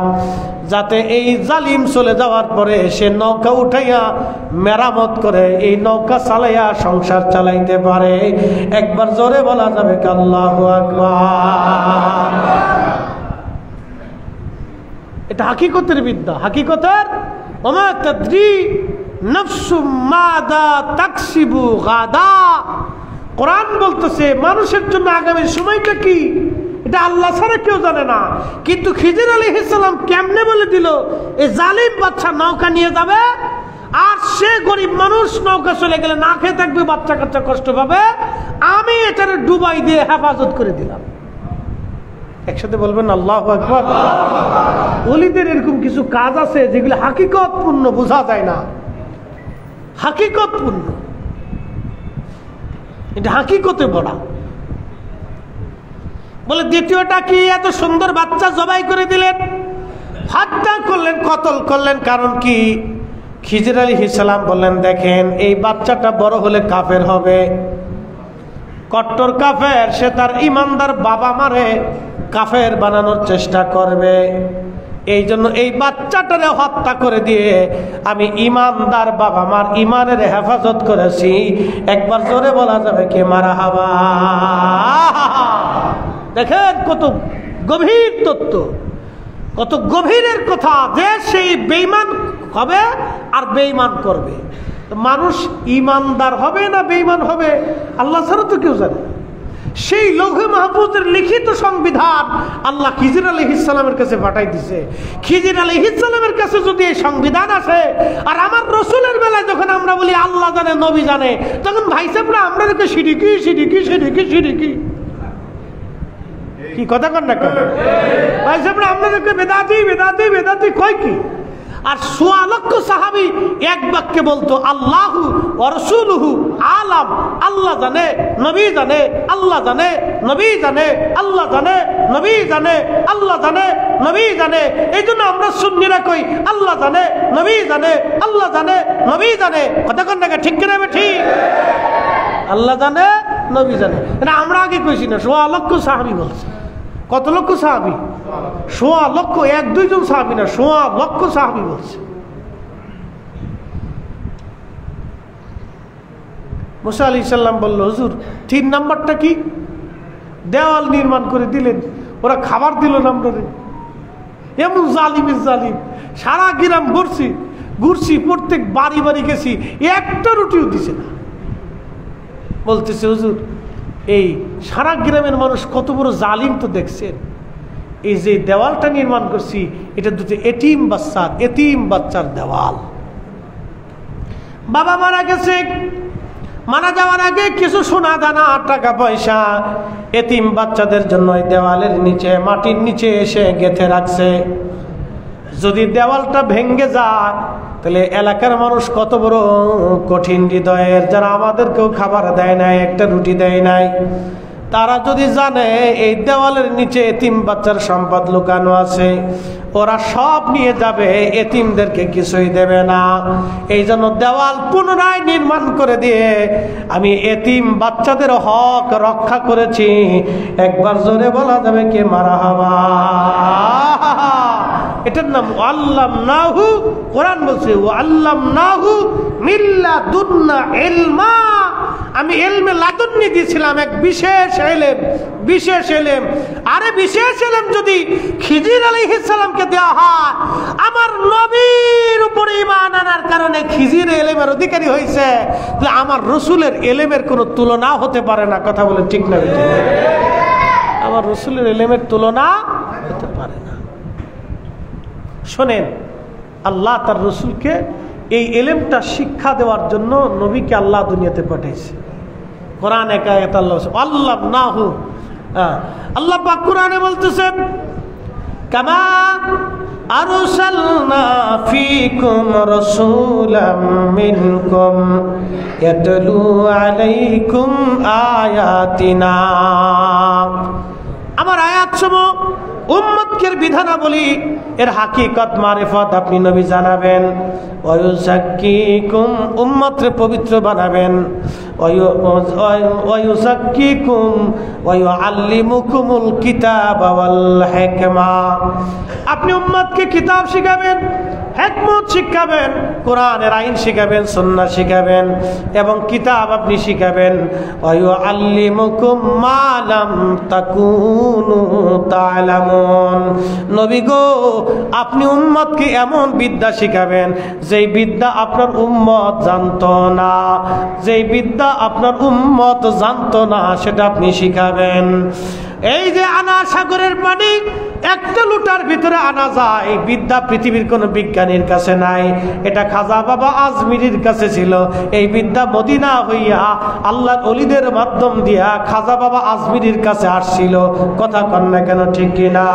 যাতে এই জালিম চলে যাওয়ার পরে সে নৌকা উঠাইয়া মেরামত করে এই নৌকা চালাইয়া সংসার চালাইতে পারে। একবার জোরে বলা যাবে আল্লাহু আকবার। এটা হাকিকতের বিদ্যা, হাকিকতের। ওমা তাদরি নাফসুম মাযা তাকসিবু গাদা। কোরআন বলতেছে মানুষের জন্য আগামী সময়টা কি এটা আল্লাহ ছাড়া কেউ জানে না। কিন্তু খিজির আলাইহিস সালাম কেমনে বলে দিল, এই জালিম বাচ্চা নৌকা নিয়ে যাবে, আর সে গরিব মানুষ নৌকা চলে গেলে না খেয়ে থাকবে, বাচ্চা কাচ্চা কষ্ট পাবে, আমি এটারে ডুবাই দিয়ে হেফাজত করে দিলাম। একসাথে বলবেন আল্লাহু আকবার। ওলিদের এরকম কিছু কাজ আছে যেগুলো হাকিকত পূর্ণ, বোঝা যায় না, হাকিকত পূর্ণ, এটা হাকিকতে বড়া। বলে দ্বিতীয়টা কি, এত সুন্দর বাচ্চা জবাই করে দিলেন, হত্যা করলেন, কতল করলেন, কারণ কি? খিজির আলাইহিস সালাম বললেন, দেখেন এই বাচ্চাটা বড় হলে কাফের হবে, কট্টর কাফের, সে তার ইমানদার বাবা মারে কাফের বানানোর চেষ্টা করবে। এই জন্য এই বাচ্চাটারে হত্যা করে দিয়ে আমি ইমানদার বাবা মার ইমানের হেফাজত করেছি। একবার জোরে বলা যাবে কি মারহাবা। দেখেন কত গভীর তত্ত্ব, কত গভীরের কথা, যে সেই বেঈমান হবে আর বেঈমান করবে। মানুষ ইমানদার হবে না বেঈমান হবে আল্লাহ ছাড়া তো কেউ জানে। সেই লৌহে মাহফুজের লিখিত সংবিধান আল্লাহ খিজির আলাইহিস সালামের কাছে পাঠাই দিছে। খিজির আলাইহিস সালামের কাছে যদি এই সংবিধান আসে, আর আমার রসুলের বেলায় যখন আমরা বলি আল্লাহ জানে নবী জানে, তখন ভাই সাহেবরা আমরা সিরিকি সিরিকি সিরিকি সিরিকি কি কথা কন না কেন? ভাই সাহেবরা আপনাদেরকে বেদাতি বেদাতি বেদাতি কয় কি? আর ১৬ লক্ষ সাহাবী এক বাক্যে বলতো আল্লাহু ওয়া রাসূলুহু আলাম, আল্লাহ জানে নবী জানে, আল্লাহ জানে নবী জানে, আল্লাহ জানে নবী জানে, আল্লাহ জানে নবী জানে। এই জন্য আমরা সুন্নিরা কই আল্লাহ জানে নবী জানে, আল্লাহ জানে নবী জানে। কথা কন না ঠিক কিনা? ঠিক। আল্লাহ জানে, নবী জানে। এটা আমরা আগে কইছি না, ১৬ লক্ষ সাহাবী বলছে। কত লক্ষ সাহাবী? ১৬ লক্ষ, ১-২ জন সাহাবী না, ১৬ লক্ষ সাহাবী বলছে। মুসা আলাইহিস সালাম বলল, হুজুর ৩ নাম্বারটা কি? দেওয়াল নির্মাণ করে দিলেন, ওরা খাবার দিল না আমরা। এমন জালিমের জালিম, সারা গ্রাম ঘুরছি, প্রত্যেক বাড়ি বাড়ি গেছি, একটা রুটিও দিছে না। বলতেছে, হুজুর এই সারা গ্রামের মানুষ কত বড় জালিম তো দেখছেন। এই যে দেওয়ালটা নির্মাণ করছি, এটা দুটো এতিম বাচ্চার দেওয়াল। বাবা মারা গেছে, মারা যাওয়ার আগে কিছু সোনা দানা টাকা পয়সা এতিম বাচ্চাদের জন্য এই দেওয়ালের নিচে, মাটির নিচে এসে গেঁথে রাখছে। যদি দেওয়ালটা ভেঙে যায় তাহলে এলাকার মানুষ কত বড় কঠিন হৃদয়ের, যারা আমাদেরকেও খাবার দেয় নাই, একটা রুটি দেয় নাই, তারা যদি জানে এই দেওয়ালের নিচে এতিম বাচ্চার সম্পদ লুকানো আছে, ওরা সব নিয়ে যাবে, এতিমদেরকে কিছুই দেবে না। এই জন্য দেওয়াল পুনরায় নির্মাণ করে দিয়ে আমি এতিম বাচ্চাদের হক রক্ষা করেছি। একবার জোরে বলা যাবে কে মারহাবা। এটার নাম আল্লামনাহু। কোরআন বলছে আল্লামনাহু মিল্লাদুন্না ইলমা। আমি ইলমে লাদুন্নি দিয়েছিলাম, এক বিশেষ এলেম। আরে বিশেষ এলেম যদি খিজির আলাইহিস সালামকে দেওয়া হয়, আমার নবীর উপরে ঈমান আনার কারণে খিজির এলেমের অধিকারী হয়েছে, তাহলে আমার রসুলের এলেমের কোনো তুলনা হতে পারে না। কথা বলে ঠিক না? আমার রসুলের এলেমের তুলনা হতে পারে না। শোনেন, আল্লাহ তার রসুলকে এই এলেমটা শিক্ষা দেওয়ার জন্য নবীকে আল্লাহ দুনিয়াতে পাঠাইছে। কোরআন একা আল্লামনাহু, আল্লাহ পাক কোরআনে বলতেছেন, কামা আরসালনা ফীকুম রাসূলাম মিনকুম ইয়াতলু আলাইকুম আয়াতিনা। আমার আয়াতসমূহ উম্মতকে বিধানাবলী এর হাকিকত মারিফত আপনি নবী জানাবেন। ওয়ায়ুযাক্কিকুম, উম্মতকে পবিত্র বানাবেন। ওয়ায়ুযাক্কিকুম ওয়ায়ুআল্লিমুকুমুল কিতাবা ওয়াল হিকমা, আপনি উম্মতকে কিতাব শিখাবেন, হিকমত শিখাবেন, কোরআনের আইন শিখাবেন, সুন্নাহ শিখাবেন এবং কিতাব আপনি শিখাবেন। ওয়ায়ুআল্লিমুকুম মা লাম তাকুনু তা'লামুন, নবী গো আপনি উম্মতকে এমন বিদ্যা শিখাবেন যেই বিদ্যা আপনার উম্মত জানতো না, যেই বিদ্যা আপনার উম্মত জানতো না সেটা আপনি শিখাবেন। এই যে আনা সাগরের পানি একটা লুটার ভিতরে আনা যায়, এই বিদ্যা পৃথিবীর কোন বিজ্ঞানীর কাছে নাই, এটা খাজা বাবা আজমিরির কাছে ছিল। এই বিদ্যা মদিনা হইয়া আল্লাহর ওলিদের মাধ্যম দিয়া খাজা বাবা আজমিরির কাছে আসছিল। কথা কন না কেন? ঠিক কিনা?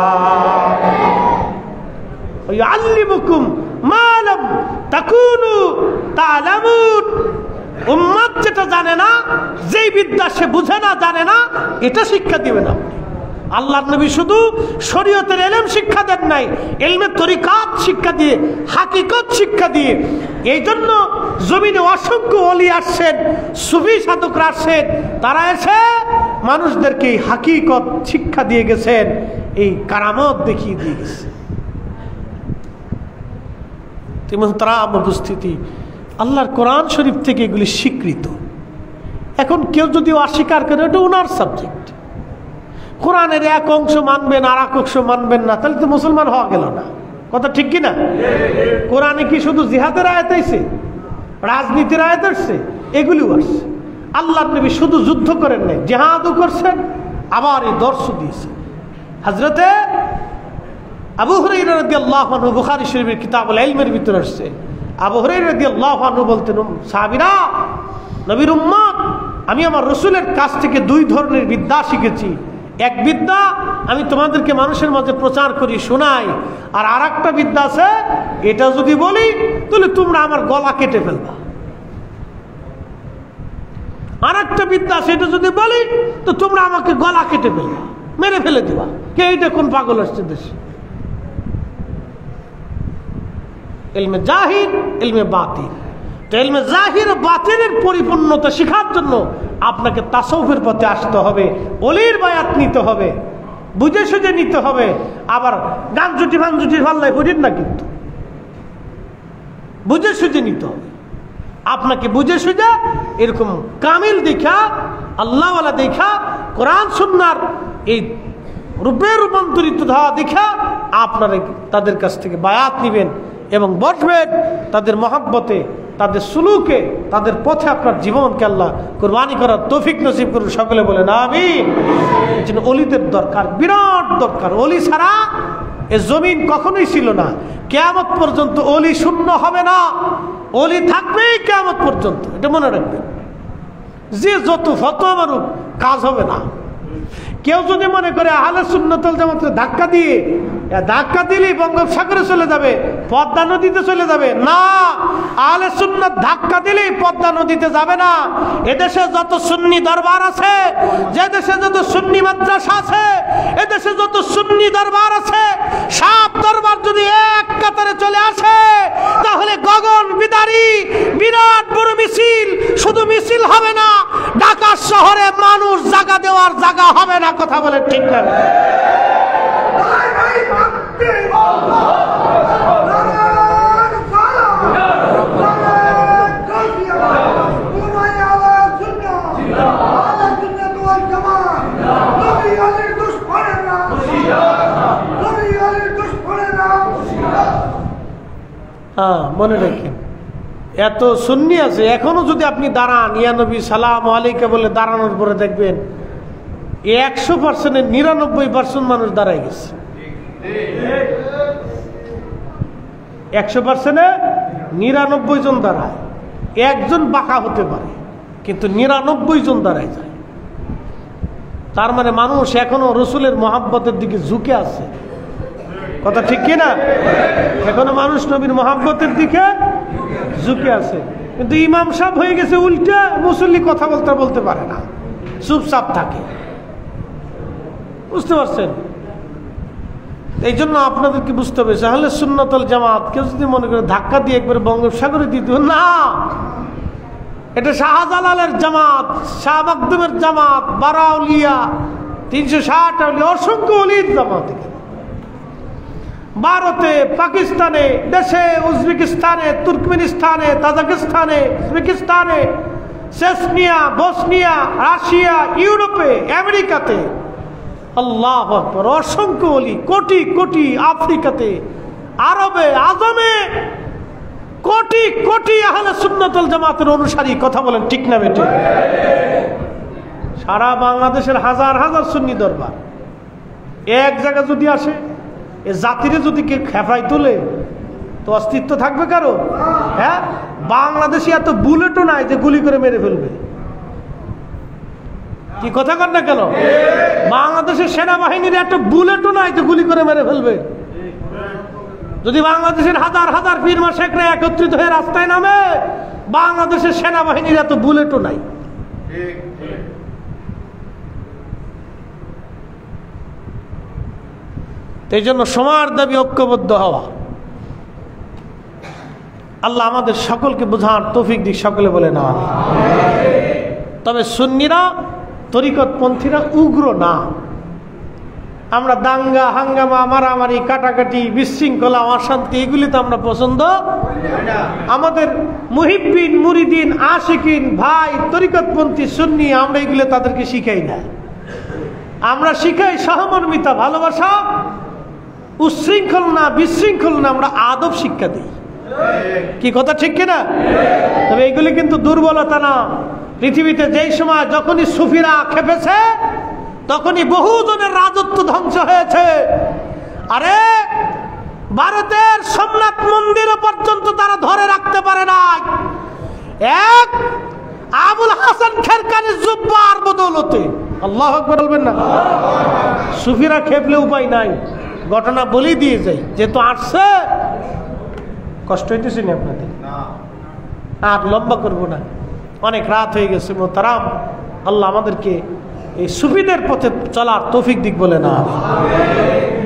আল্লিমুকুম মা লাম তাকুনু তা'লামুন, উম্মত যেটা জানে না, যেই বিদ্যা সে বুঝে না, জানে না, এটা শিক্ষা দিবেন আপনি। আল্লাহর নবী শুধু শরীয়তের ইলম শিক্ষা দেন নাই, ইলমে তরিকাত শিক্ষা দিয়ে, হাকিকত শিক্ষা দিয়ে। এই জন্য জমিনে অসংখ্য ওলি আসছেন, সুফি সাধকরা আসছেন, তারা এসে মানুষদেরকে হাকিকত শিক্ষা দিয়ে গেছেন, এই কারামত দেখিয়ে দিয়ে গেছে। মুহতারাম উপস্থিতি, আল্লাহর কোরআন শরীফ থেকে এগুলি স্বীকৃত। এখন কেউ যদি অস্বীকার করে, এটা ওনার সাবজেক্ট। কোরআনের এক অংশ মানবেন আর এক অংশ মানবেন না, তাহলে তো মুসলমান হওয়া গেল না। কথা ঠিক কিনা? কোরআনে কি শুধু জিহাদের আয়াত আইছে, রাজনীতির আয়াত আসছে? এগুলিও আসছে। আল্লাহর নবী শুধু যুদ্ধ করেন নাই, জিহাদও করছেন, আবার এই দর্শ দিয়েছে। হযরতে আবু হুরায়রা রাদিয়াল্লাহু আনহু বুখারী শরীফের কিতাবুল ইলমের ভিতরে আসছে। আবু হুরায়রা রাদিয়াল্লাহু আনহু বলতেন, সাহাবীরা, নবীর উম্মত, আমি আমার রাসূলের কাছ থেকে 2 ধরনের বিদ্যা শিখেছি। এক বিদ্যা আমি তোমাদেরকে মানুষের মাঝে প্রচার করি, শোনাই, আর আরেকটা বিদ্যা আছে, এটা যদি বলি তাহলে তোমরা আমার গলা কেটে ফেলবা। আরেকটা বিদ্যা আছে, এটা যদি বলি তো তোমরা আমাকে গলা কেটে ফেলবা, মেরে ফেলে দিবা। কে এটা? কোন পাগল আসছে দেশে? ইলমে জাহির, ইলমে বাতিন। তো ইলমে জাহির বাতিনের পরিপূর্ণতা শেখার জন্য আপনাকে তাসাউফের পথে আসতে হবে, ওলির বায়াত নিতে হবে, বুঝে সুঝে নিতে হবে। আবার গান জুটি ভান জুটি ভাল্লাই বুঝেন না, কিন্তু বুঝে সুঝে নিতে হবে। আপনাকে বুঝে সুঝে এরকম কামিল দেখা, আল্লাহওয়ালা দেখা, কোরআন সুন্নাহর এই রূপে রূপান্তরিত হওয়া দেখা আপনারা তাদের কাছ থেকে বায়াত নিবেন এবং বসবেন তাদের মহাব্বতে, তাদের সুলুকে, তাদের পথে আপনার জীবনকে আল্লাহ কুরবানি করার তৌফিক নসিব করুন। সকলে বলেন আমিন। এই জন্য অলিদের দরকার, বিরাট দরকার। অলি ছাড়া এ জমিন কখনোই ছিল না। কিয়ামত পর্যন্ত অলি শূন্য হবে না, অলি থাকবেই কিয়ামত পর্যন্ত, এটা মনে রাখবেন। যে যত ফতোয়া মারুক কাজ হবে না। কেউ যদি মনে করে আহলে সুন্নাত ওয়াল জামাতে ধাক্কা দিলেই বঙ্গোপসাগরে চলে যাবে, পদ্মা নদীতে চলে যাবে, না, আহলে সুন্নাত ধাক্কা দিলেই পদ্মা নদীতে যাবে না। এদেশে যত সুন্নি দরবার আছে, যে দেশে যত সুন্নি মাদ্রাসা আছে, এদেশে যত সুন্নি দরবার আছে, সব দরবার যদি এক কাতারে চলে আসে, তাহলে গগন বিদারী বিরাট বড় মিছিল, শুধু মিছিল হবে না, ঢাকা শহরে মানুষ জায়গা দেওয়ার জায়গা হবে না। কথা বলে ঠিক না? হ্যাঁ, মনে রাখেন, এত সুন্নি আছে, এখনো যদি আপনি দাঁড়ান ইয়া নবী সালাম আলাইকা বলে দাঁড়ানোর পরে দেখবেন 100%-এর 99% মানুষ দাঁড়ায় গেছে। 100%-এ 99 জন দাঁড়ায়, একজন বাঁকা হতে পারে, কিন্তু 99 জন দাঁড়ায় যায়। তার মানে মানুষ এখনো রসুলের মহাব্বতের দিকে ঝুঁকে আছে। কথা ঠিক কিনা? এখনো মানুষ নবীর মহাব্বতের দিকে ঝুঁকে আছে, কিন্তু ইমাম সাহেব হয়ে গেছে উল্টা, মুসল্লি কথা বলতে পারে না, চুপচাপ থাকে। বুঝতে পারছেন? এই জন্য আপনাদেরকে বুঝতে হবে, আহলে সুন্নাত ওয়াল জামাত কেউ যদি মনে করে ধাক্কা দিয়ে একবার বঙ্গোপসাগরে দিতে হবে, না, এটা শাহজালালের জামাত, শাহ মাকদুমের জামাত, বারাউলিয়া, 360 আউলিয়া, অসংখ্য অলির জামাত। ভারতে, পাকিস্তানে, দেশে, উজবেকিস্তানে, তুর্কমেনিস্তানে, তাজিকিস্তানে, উজবেকিস্তানে, চেচনিয়া, বসনিয়া, রাশিয়া, ইউরোপে, আমেরিকাতে, আল্লাহু আকবার, অসংখ্য অলি, কোটি কোটি, আফ্রিকাতে, আরবে, আজমে কোটি কোটি আহলে সুন্নাত ওয়াল জামাতের অনুসারী। কথা বলেন ঠিক না বেটি? সারা বাংলাদেশের হাজার হাজার সুন্নি দরবার এক জায়গায় যদি আসে, এ জাতিরে যদি কে খেপাই তোলে, তো অস্তিত্ব থাকবে কারো? হ্যাঁ, বাংলাদেশে এত বুলেটও নাই যে গুলি করে মেরে ফেলবে। কি কথা কর না কেন? বাংলাদেশের সেনাবাহিনীর এত বুলেটও নাই যে গুলি করে মেরে ফেলবে। যদি বাংলাদেশের হাজার হাজার পীর মা শেখরা একত্রিত হয়ে রাস্তায় নামে, বাংলাদেশের সেনাবাহিনীর এত বুলেটও নাই। এই জন্য সবার দাবি ঐক্যবদ্ধ হওয়া। আল্লাহ আমাদের সকলকে বোঝার তৌফিক দিক। সকলে বলে না। তবে সুন্নিরা, তরিকতপন্থীরা উগ্র না। আমরা দাঙ্গা হাঙ্গামা, মারামারি, কাটাকাটি, বিশৃঙ্খলা, অশান্তি, এগুলি তো আমরা পছন্দ। আমাদের মুহিব্বিন, মুরিদিন, আশিকিন, ভাই, তরিকতপন্থী, সুন্নি, আমরা এগুলো তাদেরকে শিখাই না। আমরা শিখাই সহমর্মিতা, ভালোবাসা, উচ্ছৃঙ্খল না, বিশৃঙ্খল না, আমরা আদব শিক্ষা দিই। কি কথা ঠিক কিনা? তবে এগুলি কিন্তু দুর্বলতা না। পৃথিবীতে যেই সময় যখনই সুফিরা খেপেছে, তখনই বহুজনের রাজত্ব ধ্বংস হয়েছে। আরে ভারতের সোমনাথ মন্দির পর্যন্ত তারা ধরে রাখতে পারে না। এক আবুল হাসান খেরকানির জুব্বার বদৌলতে। আল্লাহু আকবার বলবেন না? সুফিরা খেপলে উপায় নাই, ঘটনা বলেই দিয়ে যাই, যেহেতু আসছে। কষ্ট হইতেছে না আপনাদের? আর লম্বা করবো না, অনেক রাত হয়ে গেছে মোহতারাম। আল্লাহ আমাদেরকে এই সুফিদের পথে চলার তৌফিক দিক বলে না।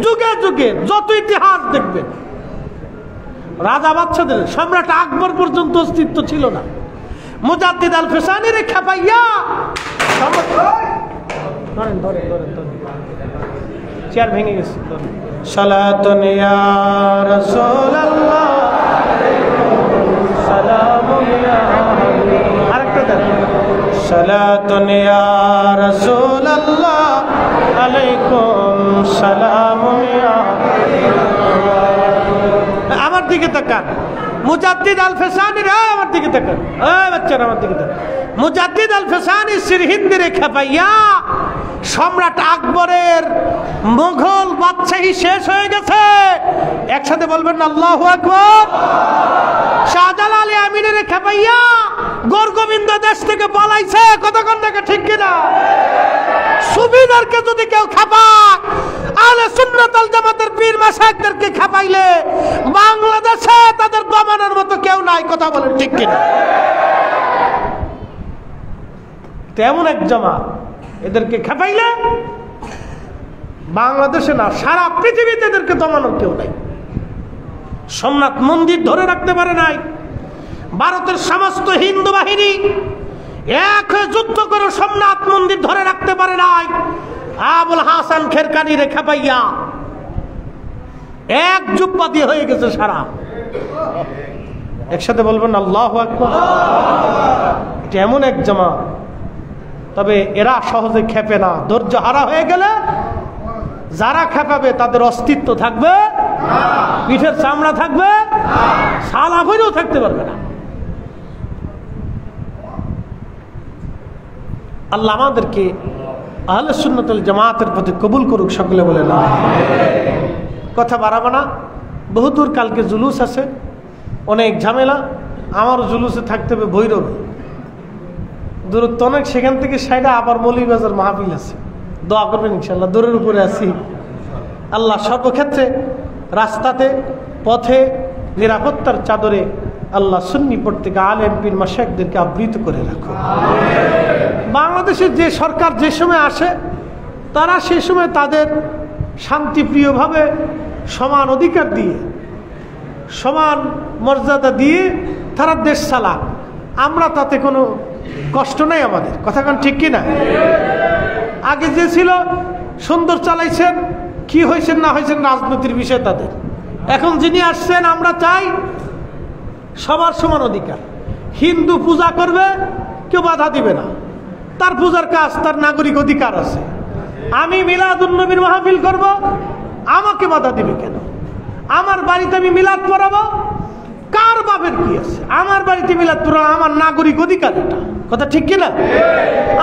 যুগে যুগে যত ইতিহাস দেখবেন, রাজা বাচ্চাদের, সম্রাট আকবর পর্যন্ত অস্তিত্ব ছিল না। মুজাদ্দিদ আল ফিসানির খেপাইয়া চেয়ার ভেঙে গেছে। সালাতুন ইয়া রাসূলুল্লাহ সালামুন ইয়া হাবিব, আরেকটা দেন। সালাতুন ইয়া রাসূলুল্লাহ আলাইকুম সালামুন ইয়া, আমার দিকে তাকান। মুজাদ্দিদ আল ফিসানি রে আমার দিকে তাকান, এই বাচ্চারা আমার দিকে তাকান। মুজাদ্দিদ আল ফিসানি সিরহিন্দিরে খেপাইয়া সম্রাট আকবরের মুঘল বাদশাহী শেষ হয়ে গেছে। একসাথে বলবেন না আল্লাহু আকবার। শাহজালাল আমিনের খেপাইয়া গোরগোবিন্দ দেশ থেকে পালাইছে, কতক্ষণ থেকে ঠিক কিনা? সুবিদারকে যদি কেউ খেপায়, আহলে সুন্নাত ওয়াল জামাতের পীর মাশায়েখদেরকে খেপাইলে বাংলাদেশে তাদের দমানোর মতো কেউ নাই, কথা বলেন ঠিক কিনা? তেমন এক জামাত, এদেরকে খেপাইলে বাংলাদেশে না সারা পৃথিবীতে এদেরকে দমানোর কেউ নাই। সোমনাথ মন্দির ধরে রাখতে পারে নাই, ভারতের সমস্ত হিন্দু বাহিনী এক হয়ে যুদ্ধ করে সোমনাথ মন্দির ধরে রাখতে পারে নাই। আবুল হাসান খেরকানি রে খেপাইয়া এক জুব্বা দিয়ে হয়ে গেছে সারা। একসাথে বলবেন আল্লাহু আকবার। এমন এক জামাত, তবে এরা সহজে খেপে না। ধৈর্য হারা হয়ে গেলে যারা খেপাবে তাদের অস্তিত্ব থাকবে, পিঠের চামড়া থাকবে, সালা হইলেও থাকতে পারবে না। আল্লাহ আমাদেরকে আহলে সুন্নাত ওয়াল জামাতের প্রতি কবুল করুক, সকলে বলে না। কথা বাড়াবো না, বহুদূর কালকে জুলুস আছে, অনেক ঝামেলা। আমারও জুলুসে থাকতে হবে ভৈরবে, দূরত্ব অনেক, সেখান থেকে সাইডে আবার মৌলভীবাজার মাহফিল আছে। দোয়া করবেন ইনশাল্লাহ, দূরের উপরে আছি। আল্লাহ সর্বক্ষেত্রে রাস্তাতে পথে নিরাপত্তার চাদরে আল্লাহ সুন্নি প্রত্যেক আলেম পীর মাশায়েখদেরকে আবৃত করে রাখো। বাংলাদেশের যে সরকার যে সময় আসে, তারা সেই সময় তাদের শান্তিপ্রিয়ভাবে সমান অধিকার দিয়ে, সমান মর্যাদা দিয়ে তারা দেশ চালাক। আমরা তাতে কোনো কষ্ট নাই আমাদের, কথা কান ঠিক কিনা? আগে যে ছিল সুন্দর চালাইছেন, কি হয়েছেন না হয়েছেন রাজনীতির বিষয় তাদের। এখন যিনি আসছেন, আমরা চাই সবার সমান অধিকার। হিন্দু পূজা করবে, কেউ বাধা দিবে না, তার পূজার কাজ, তার নাগরিক অধিকার আছে। আমি মিলাদুন নবীর মাহফিল করব, আমাকে বাধা দিবে কেন? আমার বাড়িতে আমি মিলাদ পড়াবো, কার বাপের কি আছে? আমার বাড়িতে মিলাদ পড়া আমার নাগরিক অধিকার, এটা কথা ঠিক কিনা?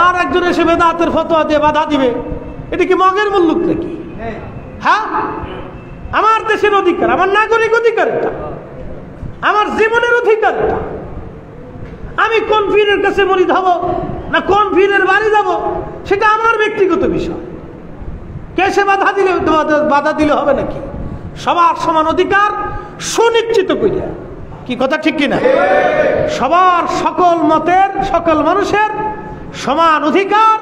আর একজন এসে বেদাতের ফতোয়া দিয়ে বাধা দিবে, এটা কি মগের মুল্লুক নাকি? হ্যাঁ, আমার দেশের অধিকার, আমার নাগরিক অধিকার, এটা আমার জীবনের অধিকার। এটা আমি কোন পীরের কাছে মরিদ হব না কোন পীরের বাড়ি যাব, সেটা আমার ব্যক্তিগত বিষয়। কে সে বাধা দিলে হবে নাকি? সবার সমান অধিকার সুনিশ্চিত করিয়া, কি কথা ঠিক কিনা? সবার, সকল মতের, সকল মানুষের সমান অধিকার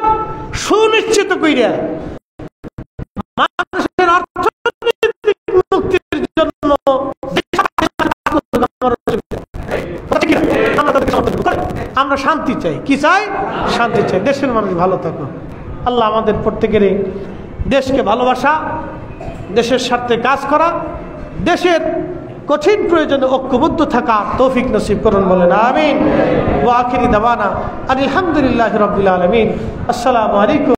সুনিশ্চিত করিয়া মানুষের অর্থনৈতিক মুক্তির জন্য আমরা শান্তি চাই। কি চাই? শান্তি চাই। দেশের মানুষ ভালো থাকুক। আল্লাহ আমাদের প্রত্যেকেরই দেশকে ভালোবাসা, দেশের স্বার্থে কাজ করা, দেশের কঠিন প্রয়োজনে ঐক্যবদ্ধ থাকা তৌফিক নসিব করুন, বলেন আমিন। ওয়া আখিরি দাওয়ানা আলহামদুলিল্লাহি রাব্বিল আলামিন। আসসালামু আলাইকুম।